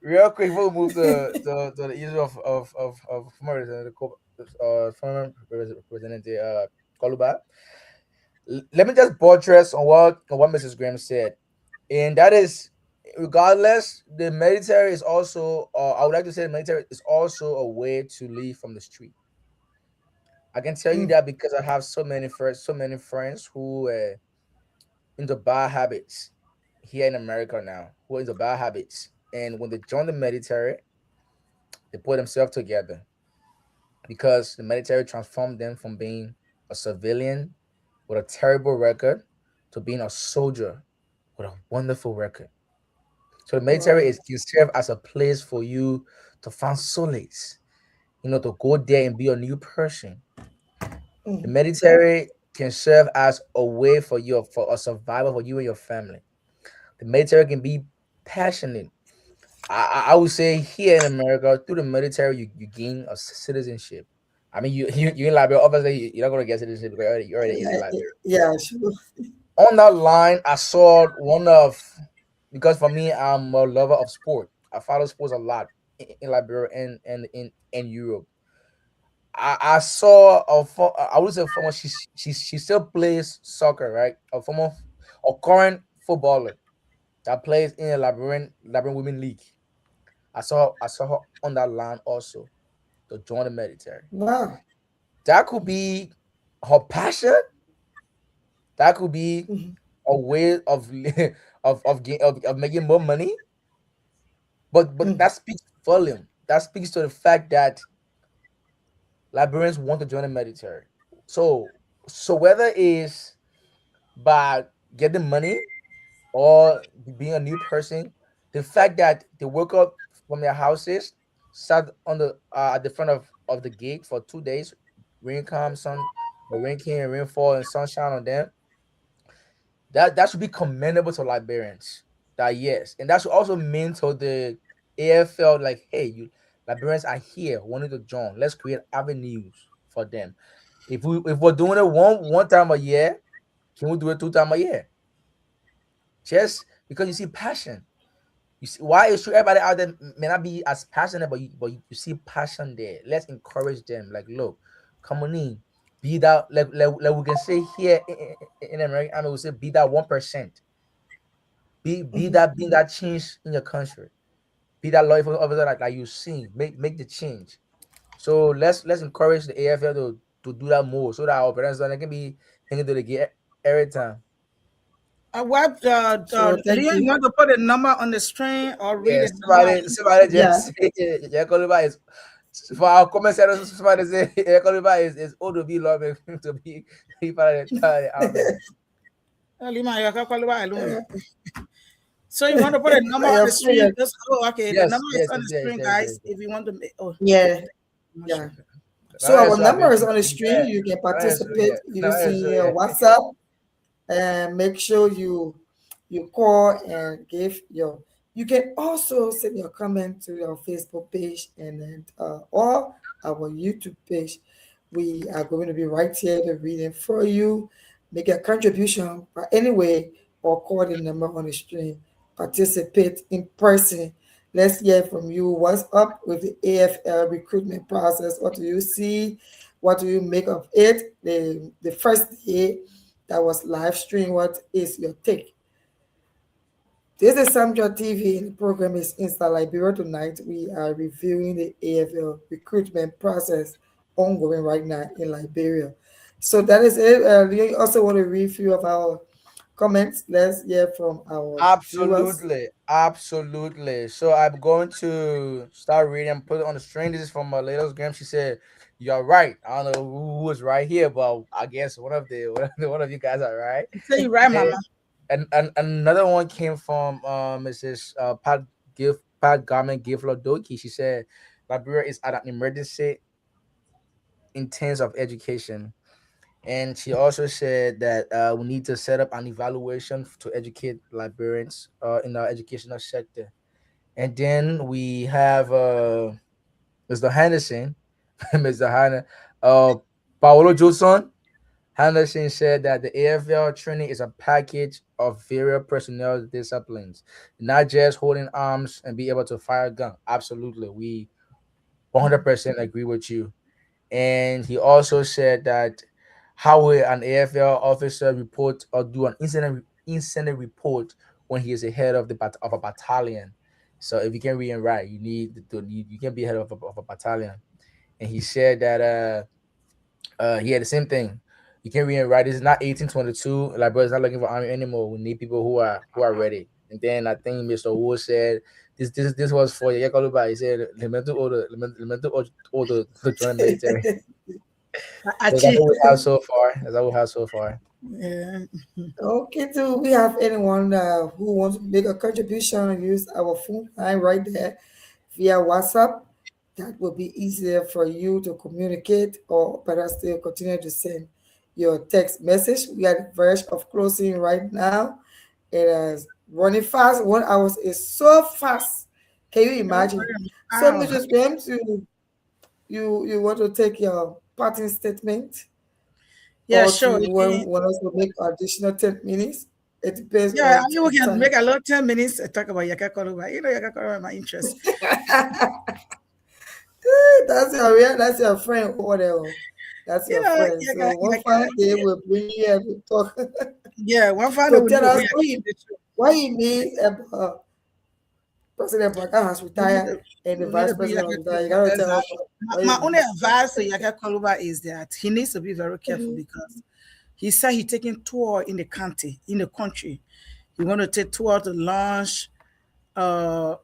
real quick, we'll move to the issue of former former representative Koluba. Let me just buttress on what Mrs. Graham said, and that is, regardless, the military is also, I would like to say, the military is also a way to live from the street. I can tell you Mm. that because I have so many friends who into bad habits here in America now, who are into bad habits, and when they join the military, they put themselves together because the military transformed them from being a civilian with a terrible record to being a soldier with a wonderful record. So the military Wow. is can serve as a place for you to find solace, to go there and be a new person. The Mm. military can serve as a way for a survival for you and your family. The military can be passionate. I would say here in America, through the military, you gain a citizenship. I mean, you in Liberia, obviously you're not gonna get citizenship because you're already in Liberia. Yeah, sure. On that line, I saw one of, because for me, I'm a lover of sport. I follow sports a lot in Liberia and in Europe. I saw I would say former, she still plays soccer, right? A current footballer that plays in a Liberian Women League. I saw her on that line also to join the military. Wow. That could be her passion. That could be Mhm. a way of of making more money. But that speaks volume. That speaks to the fact that Liberians want to join the military. So whether it's by getting money or being a new person, the fact that they woke up from their houses, sat on the at the front of the gate for 2 days, rain come, rain came, rainfall, and sunshine on them. That should be commendable to Liberians. That yes, and that should also mean to the AFL like, hey, you Liberians are here wanting to join. Let's create avenues for them. If we're doing it one time a year, can we do it 2 times a year? Just because you see passion. You see why is true everybody out there may not be as passionate, but you see passion there. Let's encourage them. Like, look, come on in. Be that like we can say here in America, I mean we say be that 1%. Be that change in your country. Be that loyal officer like you see. Make the change. So let's encourage the AFL to do that more so that our parents don't can be thinking to the game every time. So thank Leon, you you. want to put a number on the screen or read Yeah, it? somebody Yeah. just say yeah, Koliba is for our comment section. Somebody say yeah, Koliba is old to be loving to be part of the army. Lima, you can call it alone. So you want to put a number I on am the screen? free. Just, okay, the Yes, number yes, is on the yes, screen, yes, guys. yes, yes. If you want to make, Yeah. Yeah. So Now our it's number is been on the screen. yeah. You can Now it's participate yeah. Now it's using your yeah. WhatsApp, and make sure you call and give your. You can also send your comment to our Facebook page and then or our YouTube page. We are going to be right here to read it for you. Make a contribution by any way or call the number on the screen. Participate in person. Let's hear from you. What's up with the AFL recruitment process? What do you see? What do you make of it? The first day that was live stream. What is your take? This is Samja TV, and the program is Insta Liberia. Tonight, we are reviewing the AFL recruitment process ongoing right now in Liberia. So that is it. We also want to read a few of our comments. Let's hear from our viewers. Absolutely. So I'm going to start reading. Put it on the screen. This is from Latest Graham. She said, "You're right. I don't know who was right here, but I guess one of you guys are right." say you right, Mama. And another one came from Mrs. Pat Garment Giflodoki. She said, "Liberia is at an emergency in terms of education." And she also said that we need to set up an evaluation to educate Liberians in our educational sector. And then we have Mr. Henderson, Mr. Hanna, Paolo Johnson. Henderson said that the AFL training is a package of various personnel disciplines, not just holding arms and be able to fire a gun. Absolutely, we 100% agree with you. And he also said that how will an AFL officer report or do an incident report when he is the head of of a battalion. So if you can read and write, you can be head of a battalion. And he said that he had the same thing. You can read and write. This is not 1822. Liberia is not looking for army anymore. We need people who are ready. And then I think Mr. Wu said this was for Yakaluba. He said order to join the military. So that's what we have so far. That's what we have so far. Yeah. Okay, do we have anyone who wants to make a contribution and use our phone line right there via WhatsApp? That will be easier for you to communicate, or better still, continue to send your text message. We are at the verge of closing right now. It is running fast. 1 hour is so fast. Can you imagine? So, Wow. Mrs. James, you want to take your parting statement, Yeah, or sure. do you want us to make additional 10 minutes? It depends Yeah, on you can time. make a little 10 minutes to talk about Yaka Koluba. You know, Yaka Koluba is my interest. That's your friend or whatever. That's You your know, friend. So one fine day we'll bring you here to talk yeah, one father to will tell know us what he means about President Baka has retired and the vice president has retired. You gotta tell us what My he only means. advice to Yaka Koluba is that he needs to be very careful because he said he's taking tour in the country. You're going to take tour to launch the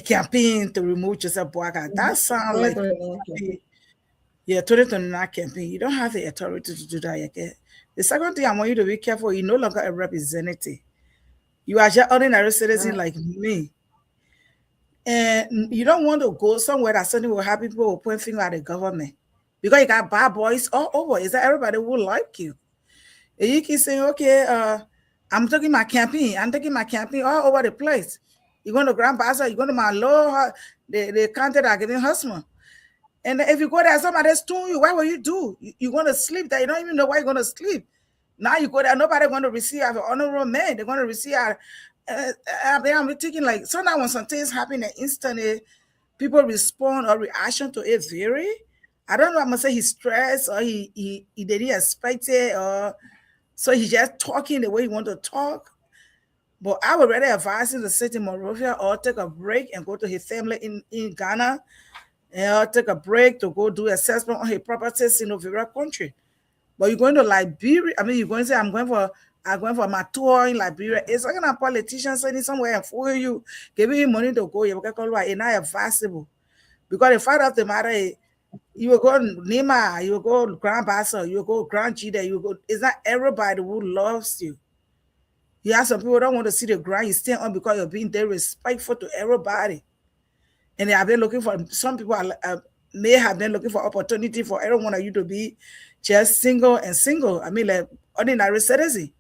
campaign to remove Joseph Boakai. That sounds like 2029 campaign. You don't have the authority to do that yet. The second thing I want you to be careful, you're no longer a representative. You are just ordinary citizen like me. And you don't want to go somewhere that something will happen, people will point finger at the government. Because you got bad boys all over. Is that everybody will like you? And you keep saying, okay, I'm taking my campaign all over the place. You're going to Grand Bazaar, you're going to my law, the county that are giving husband. And if you go there, somebody's doing you, what will you do? You're going to sleep there. You don't even know why you're going to sleep. Now you go there, nobody's going to receive an honorable man. They're going to receive I'm thinking like sometimes when some things happen instantly, people respond or reaction to it vary. I don't know, I'm gonna say he's stressed or he didn't expect it, or so he's just talking the way he want to talk. But I would rather advise him to sit in Monrovia or take a break and go to his family in Ghana, or take a break to go do assessment on his properties in Novera country. But you're going to Liberia, I mean, you're going to say, I'm going for my tour in Liberia. It's like a politician sitting somewhere and for you, giving you money to go, it's not advisable. Because the fact of the matter is, you will go Nima, you will go Grand Bazaar, you will go Grand Jida, you will go. It's not everybody who loves you. You have some people who don't want to see the ground you stand on because you're being very respectful to everybody. And they have been looking for, some people may have been looking for opportunity for every one of you to be just single. I mean, like ordinary citizen.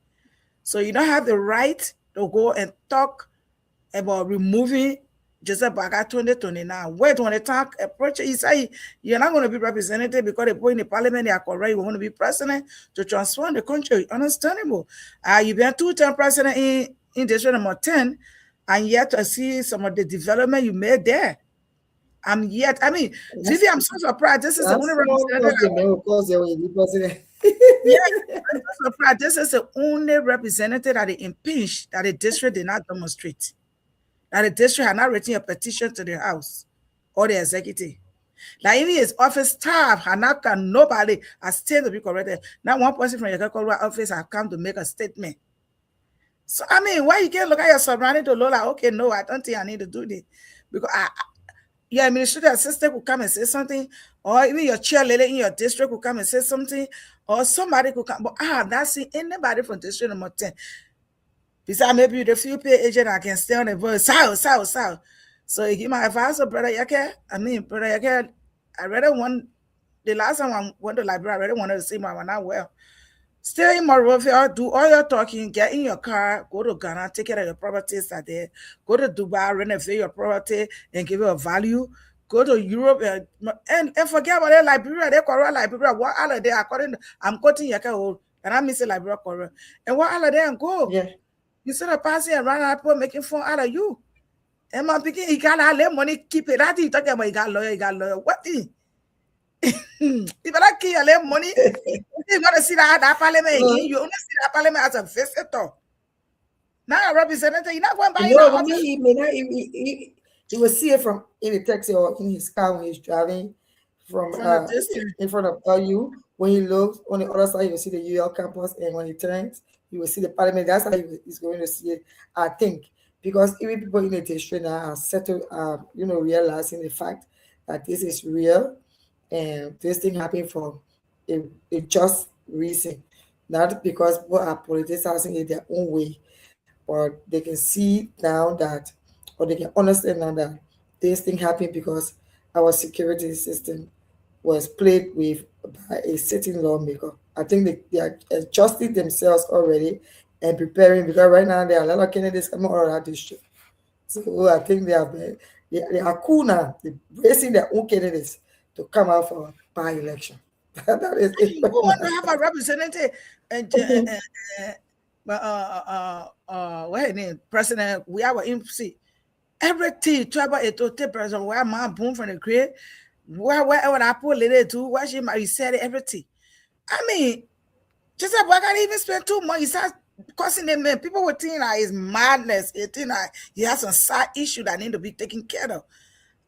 So you don't have the right to go and talk about removing Joseph Boakai 2029. Wait, when the talk approach, you say you're not going to be represented because they put in the parliament, they are correct, you want to be president to transform the country. Understandable. You've been 2-term president in district number 10, and yet to see some of the development you made there. I mean, Vivi, I'm so surprised. This is the only representative. I'm so surprised. This is the only representative that they impeached that the district did not demonstrate. That the district had not written a petition to the House or the executive. Like even his office staff had not come, nobody has stayed to be corrected. Not one person from your office has come to make a statement. So I mean, why you can't look at your surrounding to Lola? Okay, no, I don't think I need to do this. Because your administrative assistant could come and say something, or even your chairlady in your district could come and say something, or somebody could come. But I have not seen anybody from district number 10. Besides, maybe the few pay agent I can stay on the voice, south. So you give my advice, Brother Yake. Brother Yake, I rather want, the last time I went to Liberia, I really wanted to see my one out well. Stay in Monrovia, do all your talking, get in your car, go to Ghana, take care of your properties that there, go to Dubai, renovate your property and give it a value, go to Europe and forget about that Liberia, they call Liberia, what all of they according to, I'm quoting Yake, and I miss Liberia, and what all of them and go. Yeah. Instead of passing around people making fun out of you. And my picking, he got all that money, keep it. That's he talking about, he got lawyer. What thing? You better keep your little money. You got to see that parliament again. You only see that parliament as a visitor. Not a representative. You're not going by he may not, he will see it from in the taxi or in his car when he's driving from in front of you. When he looks on the other side, you will see the UL campus, and when he turns, you will see the parliament. That's how he's going to see it, I think. Because even people in the district now are settled, realizing the fact that this is real and this thing happened for a just reason. Not because people are politicizing it their own way, but they can see now that, or they can understand now that this thing happened because our security system was played with by a sitting lawmaker. I think they are adjusting themselves already and preparing, because right now there are a lot of candidates coming out of that district. So I think they are cool now. They're raising their own candidates to come out for a by-election. That is it. We want to have a representative what her name? President, we have an MC. Everything, trouble it to take president, where my boom from the grave, wherever I put it to, where she might said everything. I mean, just like, I can't even spend 2 months. He starts causing them, man. People would think that it's madness. It think that he has some side issue that need to be taken care of.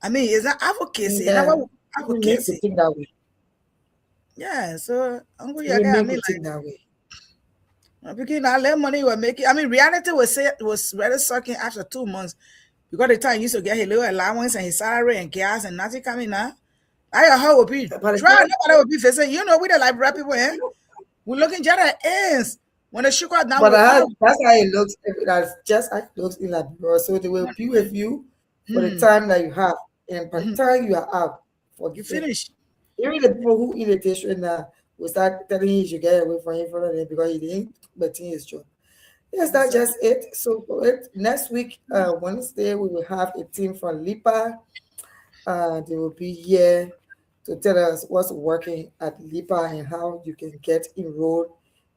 I mean, it's not advocacy. Yeah. It's not advocacy. To think that way. Yeah, so I'm going to think that way. Because now less money you were making. I mean, reality was very sucking after 2 months because the time you used to get his little allowance and his salary and gas and nothing coming now. I how will be By the try time, nobody will be facing. You know, we the like black people, eh? We're looking just at ends. When the sugar down, but we all that's how it looks. That's just how it looks in Liberia. So they will be with you for the time that you have, and by the time you are out, you forget it. finish. Even the people who eat the dish now will start telling you should get away from him for them because he didn't maintain his job. Yes, that's Exactly. just it. So for it, next week, Wednesday, we will have a team from Lipa. They will be here to tell us what's working at Lipa and how you can get enrolled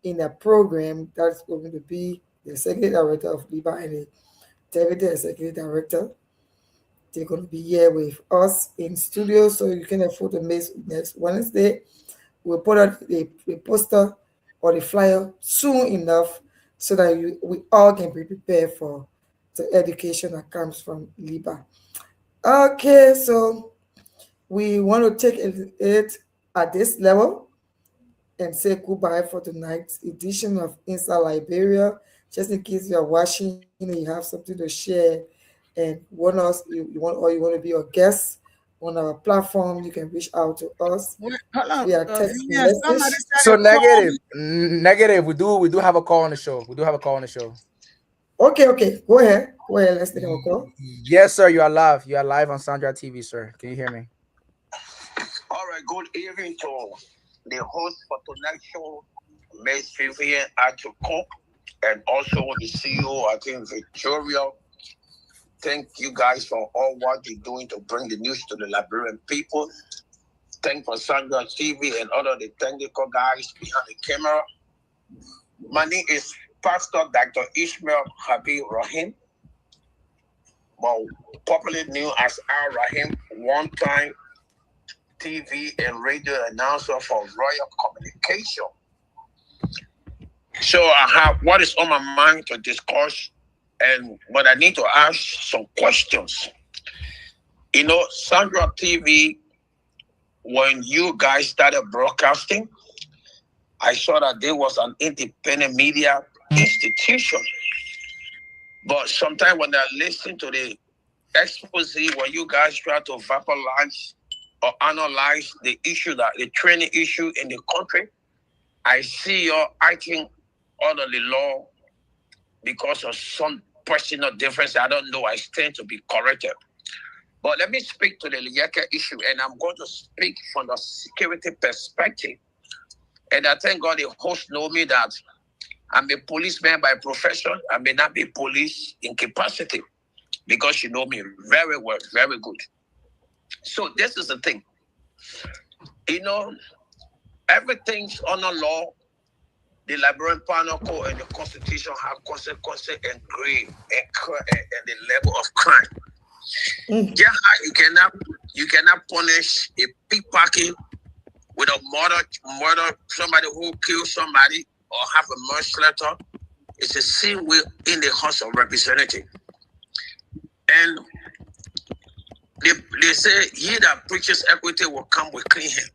in a program that's going to be the executive director of Lipa and the deputy executive director. They're going to be here with us in studio, so you can afford to miss next Wednesday. We'll put out the poster or the flyer soon enough so that we all can be prepared for the education that comes from Lipa. Okay, so we want to take it at this level and say goodbye for tonight's edition of Inside Liberia. Just in case you are watching, you have something to share and you want to be a guest on our platform, you can reach out to us Wait, hold on, via text Vivian, somebody message. So started calling. negative. We do have a call on the show. We do have a call on the show. Okay, go ahead. Go ahead, let's take our call. Yes, sir. You are live. You are live on Sandra TV, sir. Can you hear me? All right, good evening to the host for tonight's show, Miss Vivian Achukwu, and also the CEO, I think, Victoria. Thank you guys for all what you're doing to bring the news to the Liberian people. Thank for Sandra TV and all of the technical guys behind the camera. My name is Pastor Dr. Ishmael Habib Rahim, more popularly known as Al Rahim, one-time TV and radio announcer for Royal Communication. So I have what is on my mind to discuss, but I need to ask some questions. You know, Sandra TV, when you guys started broadcasting, I saw that there was an independent media institution. But sometimes when I listen to the expose, when you guys try to verbalize or analyze the training issue in the country, I see you acting under the law because of some personal difference. I don't know. I stand to be corrected. But let me speak to the Yeka issue, and I'm going to speak from the security perspective. And I thank God the host know me that I'm a policeman by profession. I may not be police in capacity because you know me very well, very good. So this is the thing. You know, everything's on the law. The Liberian Penal Code and the Constitution have consequences and grade and the level of crime. Yeah, you cannot punish a pickpocket with a murder, somebody who kills somebody or have a manslaughter. It's the same way in the House of Representatives. And they say, he that preaches equity will come with clean hands.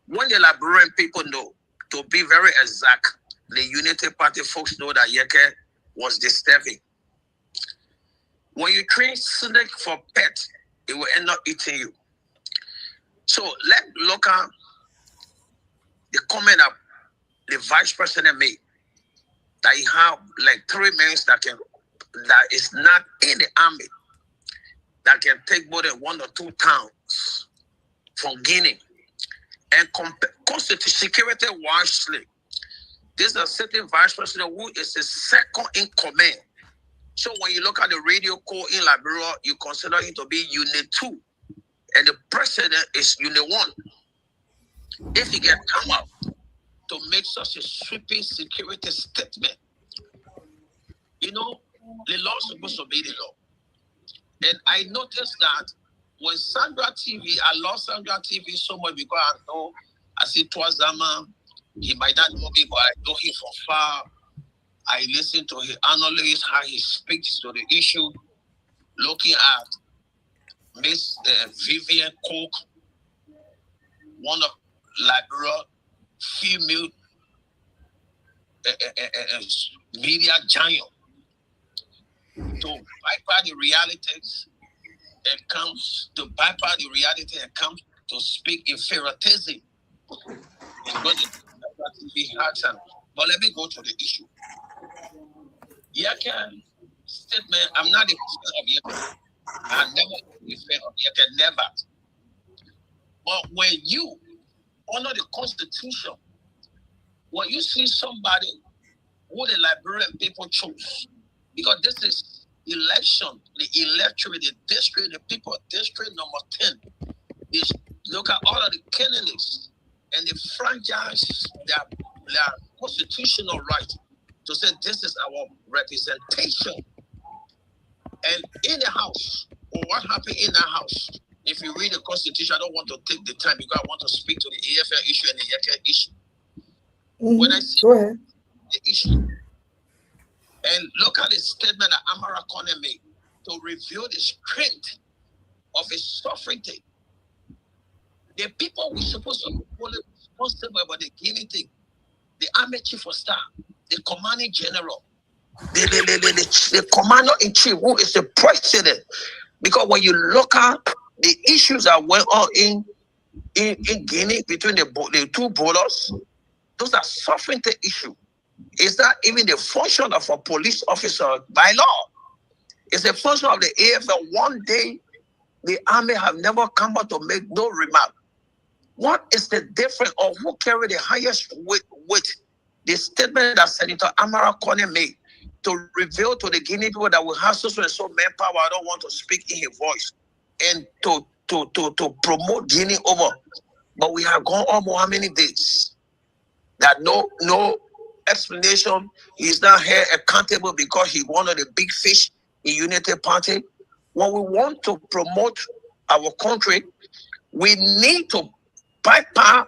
When the Liberian people know, to be very exact, the Unity Party folks know that Yeke was disturbing. When you train snake for pet, it will end up eating you. So let's look at the comment that the vice president made, that he have like 3 men that is not in the army, that can take more than 1 or 2 towns from Guinea. And constitute security wisely. This is a certain vice president who is the second in command. So when you look at the radio code in Liberia, you consider it to be Unit 2. And the president is Unit 1. If he can come up to make such a sweeping security statement, you know, the law is supposed to be the law. And I noticed that when Sandra TV, I love Sandra TV so much because I see Twazama, he might not know me, but I know him from far. I listen to his analysis, how he speaks to the issue, looking at Miss Vivian Cook, one of Liberia female media giant to bypass the realities and comes to bypass the reality and comes to speak in favoritism. But let me go to the issue. Yeke statement, I'm not a fan of Yeke. I never be a fan of Yeke, never. But when you honor the Constitution, when you see somebody who the Liberian people chose, because this is election, the electorate, the district, the people district number 10, is look at all of the candidates and the franchise their constitutional right to say this is our representation. And in the house, or what happened in the house, if you read the Constitution, I don't want to take the time because I want to speak to the AFL issue and the Yeke issue. When I see the issue, and look at the statement that Amara Kone made to reveal the strength of his sovereignty. The people were supposed to be responsible about the Guinea thing. The army chief of staff, the commanding general, the commander in chief, who is the president. Because when you look at the issues that went on in Guinea between the two borders, those are sovereignty issues. It's not even the function of a police officer by law. It's a function of the AFL. One day, the army have never come out to make no remark. What is the difference of who carried the highest weight with the statement that Senator Amara Kone made to reveal to the Guinea people that we have so and so manpower? I don't want to speak in his voice, and to promote Guinea over. But we have gone almost how many days that no explanation. He's not here accountable because he one of the big fish in Unity Party. When we want to promote our country, we need to bypass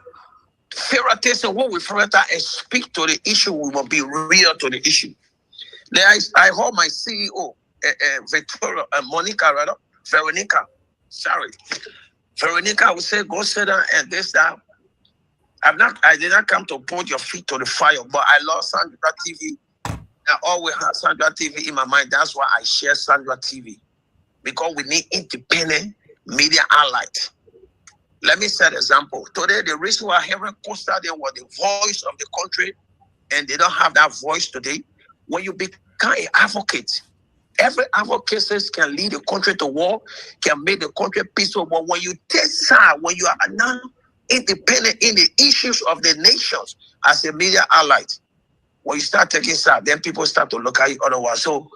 favoritism, what we favor, and speak to the issue. We will be real to the issue. I heard my CEO, Victoria, Veronica, would say, go sit down and this, that. I did not come to put your feet to the fire, but I love Sandra TV. I always have Sandra TV in my mind. That's why I share Sandra TV. Because we need independent media outlet. Let me set an example. Today, the reason why Henry Costa they were the voice of the country, and they don't have that voice today. When you become an advocate, every advocate can lead the country to war, can make the country peaceful. But when you take side, when you are now independent in the issues of the nations as a media outlet, when you start taking side, then people start to look at you otherwise. So,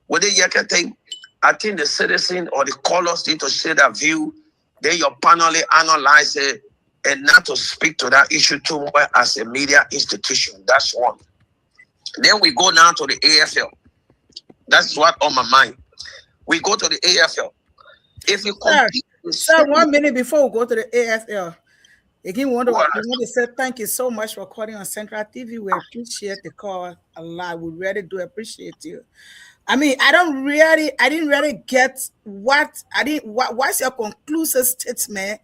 with the Yeke thing, I think the citizen or the callers need to share that view. Then your panel analyze it and not to speak to that issue too much as a media institution. That's one. Then we go now to the AFL. That's what on my mind. We go to the AFL. If you Sir, 1 minute before we go to the AFL. Again, we want to say thank you so much for calling on Central TV. We appreciate the call a lot. We really do appreciate you. I mean, I didn't really get what's your conclusive statement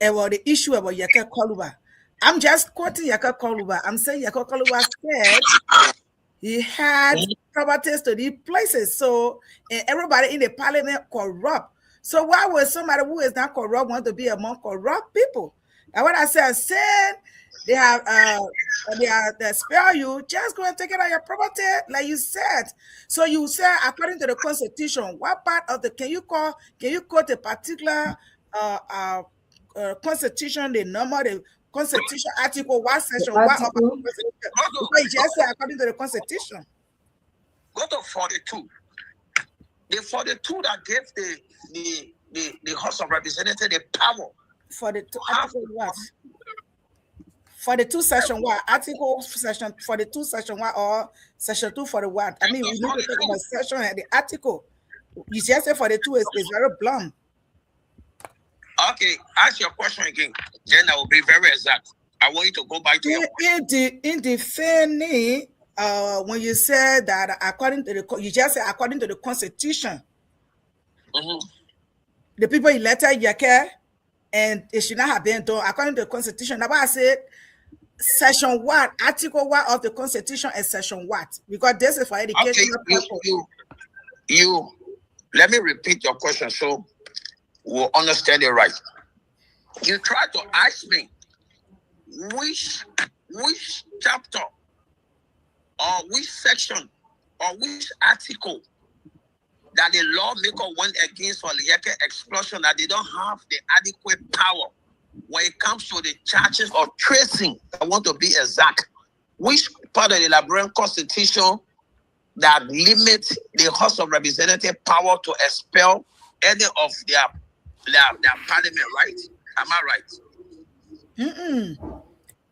about the issue about Yeke Koluba. I'm just quoting Yeke Koluba. I'm saying Yeke Koluba said he had properties to these places. So, and everybody in the parliament corrupt. So why would somebody who is not corrupt want to be among corrupt people? And what I said they spare you, just go and take it out your property, like you said. So you said according to the Constitution, what part of the can you quote a particular Constitution, the number, the Constitution article, what section, what of the Constitution? Because you just said according to the Constitution. Go to 42. The 42 that gave the House of Representatives the power. For the two article what? For the two section what? Article section for the two section what or section 2 for the what? I mean, we need to talk about section and the article. You just say for the two is very blunt. Okay, ask your question again. Then I will be very exact. I want you to go back to your in the Fanny, when you said that according to you just said according to the Constitution, the people elected Yeke, and it should not have been done according to the Constitution. That's why I said section what, article what of the Constitution and section what? Because this is for Okay, educational purpose. you let me repeat your question so we'll understand it right. You try to ask me which chapter or which section or which article that the lawmaker went against for Lieke explosion, that they don't have the adequate power when it comes to the charges of tracing. I want to be exact. Which part of the Liberian Constitution that limits the House of Representatives power to expel any of their parliament, right? Am I right?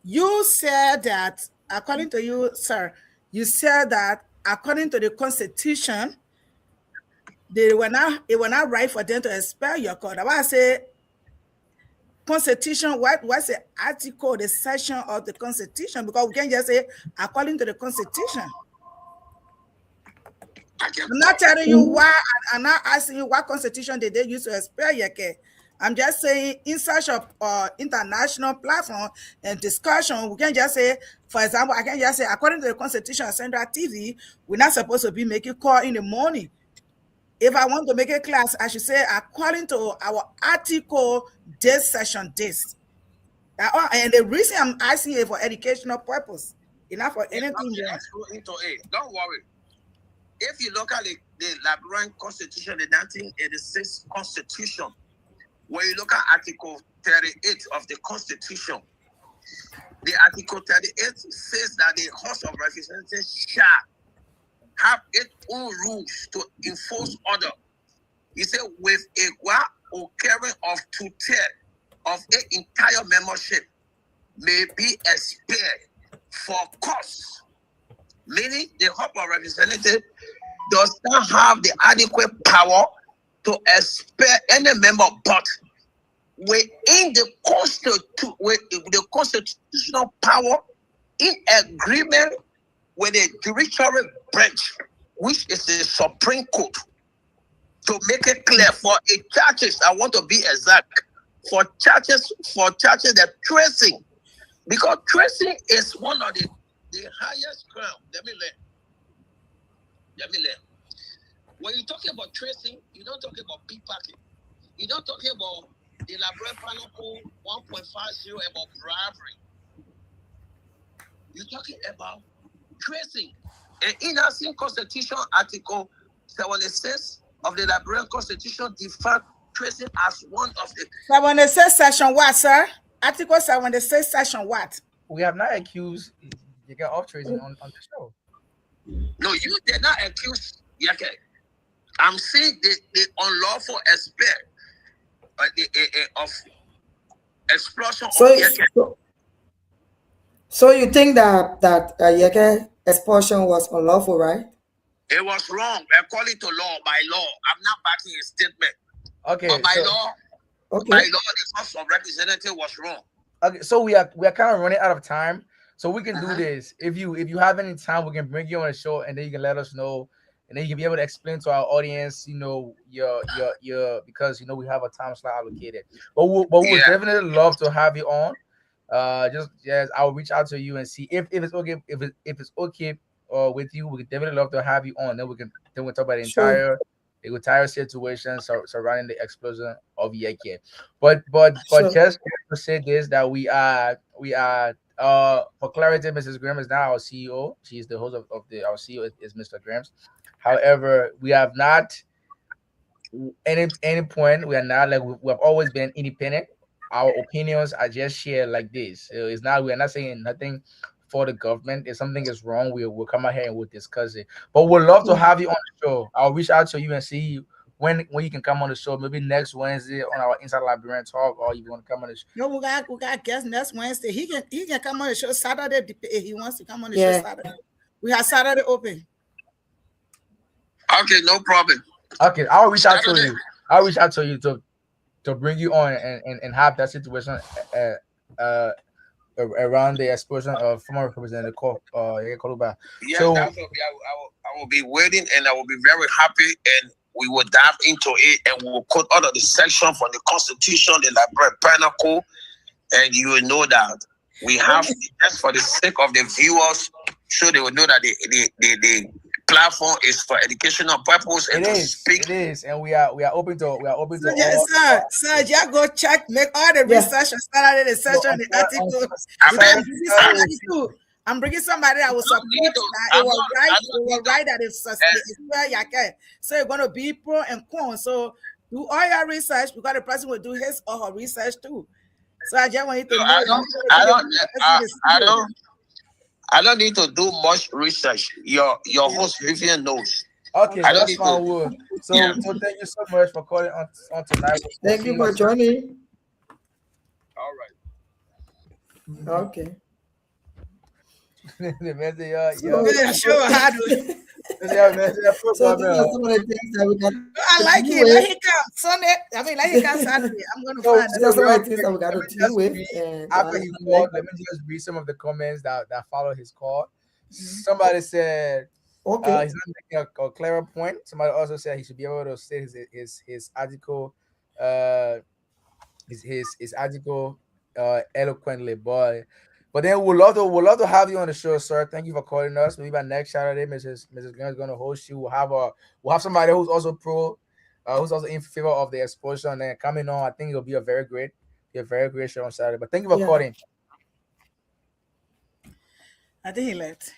You said that, according to you, sir, you said that according to the Constitution, it will not right for them to expel your court. I say Constitution, what's the article, the section of the Constitution? Because we can't just say according to the Constitution. I'm not telling you why, I'm not asking you what Constitution did they use to expel Yeke. I'm just saying in such a international platform and discussion, we can just say, for example, I can just say, according to the Constitution of Central TV, we're not supposed to be making call in the morning. If I want to make a class, I should say, according to our article, this session, this. And the reason I'm asking it for educational purpose, not for anything else. Don't worry. If you look at the Liberian Constitution, the 1986 Constitution, when you look at Article 38 of the Constitution, the Article 38 says that the House of Representatives shall have its own rules to enforce order. He said, with a carrying of 2/3 of an entire membership may be expelled for cause. Meaning the House of Representatives does not have the adequate power to expel any member, but within the constitutional power, in agreement with the judiciary branch, which is the Supreme Court, to make it clear for churches, I want to be exact, for churches that tracing, because tracing is one of the highest crime. Let me learn. When you're talking about tracing, you don't talk about pickpocketing. You're not talking about the Liberian Penal Code 1.50 about bribery. You're talking about tracing. And in our same Constitution, Article 76 of the Liberian Constitution defines tracing as one of the 76 section what, sir? Article 76 section what? We have not accused Yeke of tracing on the show. No, you did not accuse Yeke. I'm saying the unlawful expel of explosion of Yeke. So you think that Yeke expulsion was unlawful, right? It was wrong according to law, by law. I'm not backing his statement. Okay. But by law, the House of Representatives was wrong. Okay, so we are kind of running out of time. So we can do this. If you have any time, we can bring you on the show, and then you can let us know, and then you can be able to explain to our audience, your because we have a time slot allocated. But we would definitely love to have you on. Just I'll reach out to you and see if it's okay. If it's okay with you, we could definitely love to have you on. Then we'll talk about the entire situation surrounding the explosion of Yeke. But just to say this, that we are for clarity, Mrs. Graham is now our CEO. She is the host of our CEO is Mr. Grams. However, we have not any point. We are not we have always been independent. Our opinions are just shared like this. It's not, we are not saying nothing for the government. If something is wrong, we'll come out here and we'll discuss it. But we'd love to have you on the show. I'll reach out to you and see when you can come on the show. Maybe next Wednesday on our Inside Liberian Talk, or if you want to come on the show. No, we got guests next Wednesday. He can come on the show Saturday if he wants to come on the show Saturday. We have Saturday open. Okay, no problem. Okay, I'll reach out to you. I'll reach out to you to bring you on and have that situation around the explosion of former Representative Koluba. Yeah, so, I will be waiting, and I will be very happy, and we will dive into it, and we will quote out of the section from the Constitution, the Liberian Penal Code, and you will know that we have, just for the sake of the viewers, so they will know that the platform is for educational purpose and It to is. speak. It is, and we are open to all. Sir, just go check, make all the Yeah. research and start the research on the article. I'm bringing somebody that will support that it was right that it's where you can. So you're going to be pro and con. So do all your research because the person will do his or her research too. So I just want you to know. I don't need to do much research. Your host Vivian knows. Okay, I don't that's need fine. to. So thank you so much for calling on tonight. Thank you for joining. All right. Okay. The man say, Sure, how do So these are some of the things that we got. I like it. Let him come Sunday. I mean, let him come Saturday. I'm going to find These are out. some of the things that we got to deal with. And After he called, let me just read some of the comments that follow his call. Somebody said okay. he's not making a clearer point. Somebody also said he should be able to say his article, his article eloquently, but then we'll love to have you on the show, sir. Thank you for calling us. Maybe by next Saturday, Mrs. Glenn is going to host you. We'll have somebody who's also pro, who's also in favor of the exposure and then coming on. I think it'll be a very great show on Saturday. But thank you for calling. I think he left.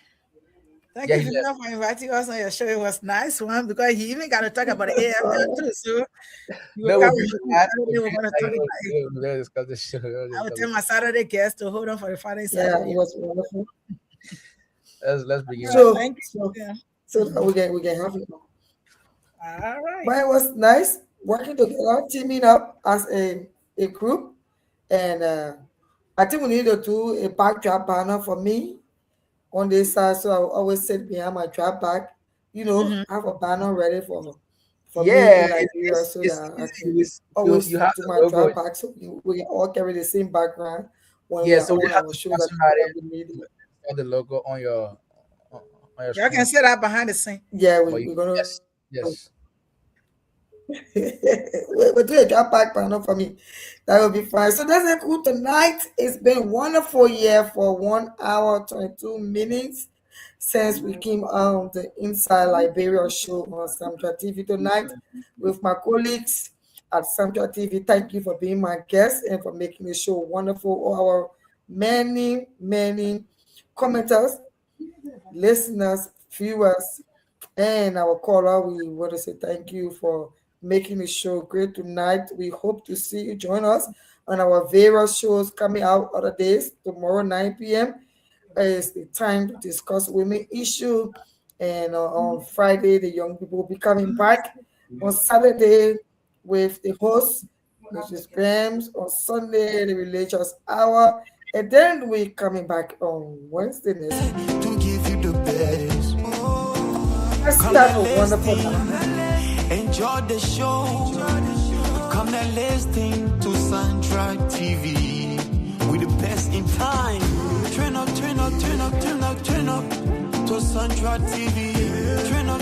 Thank you for inviting us on your show. It was nice one because he even got to talk about the AFL too. So we're going to discuss the show. I will tell my Saturday guests to hold on for the Friday Saturday. Yeah, it was wonderful. Let's begin. So, thank you. So we can have it. All right. But it was nice working together, teaming up as a group, and I think we need to do a backdrop banner for me on this side, so I will always sit behind my drop back, have a banner ready for me in Nigeria, so that I can always do my drop back, so we can all carry the same background when we so we on have our show that we need it. The logo on your y'all can see that behind the scene. Yeah, we're gonna yes. We'll do a drop back banner for me. That will be fine. So that's it for tonight. It's been a wonderful year for 1 hour 22 minutes since we came on the Inside Liberia show on Samtra TV tonight with my colleagues at Samtra TV. Thank you for being my guest and for making the show wonderful. All our many commenters, listeners, viewers, and our caller, we want to say thank you for making the show great tonight. We hope to see you join us on our various shows coming out other days. Tomorrow 9 p.m. is the time to discuss women issue, and on Friday the young people will be coming back. On Saturday with the host Mrs. Grams. On Sunday the religious hour, and then we coming back on Wednesday next to give you the best. Let's have a wonderful night. Enjoy the show. Come and listen to Samtra TV. We the best in time. Turn up to Samtra TV. Turn up.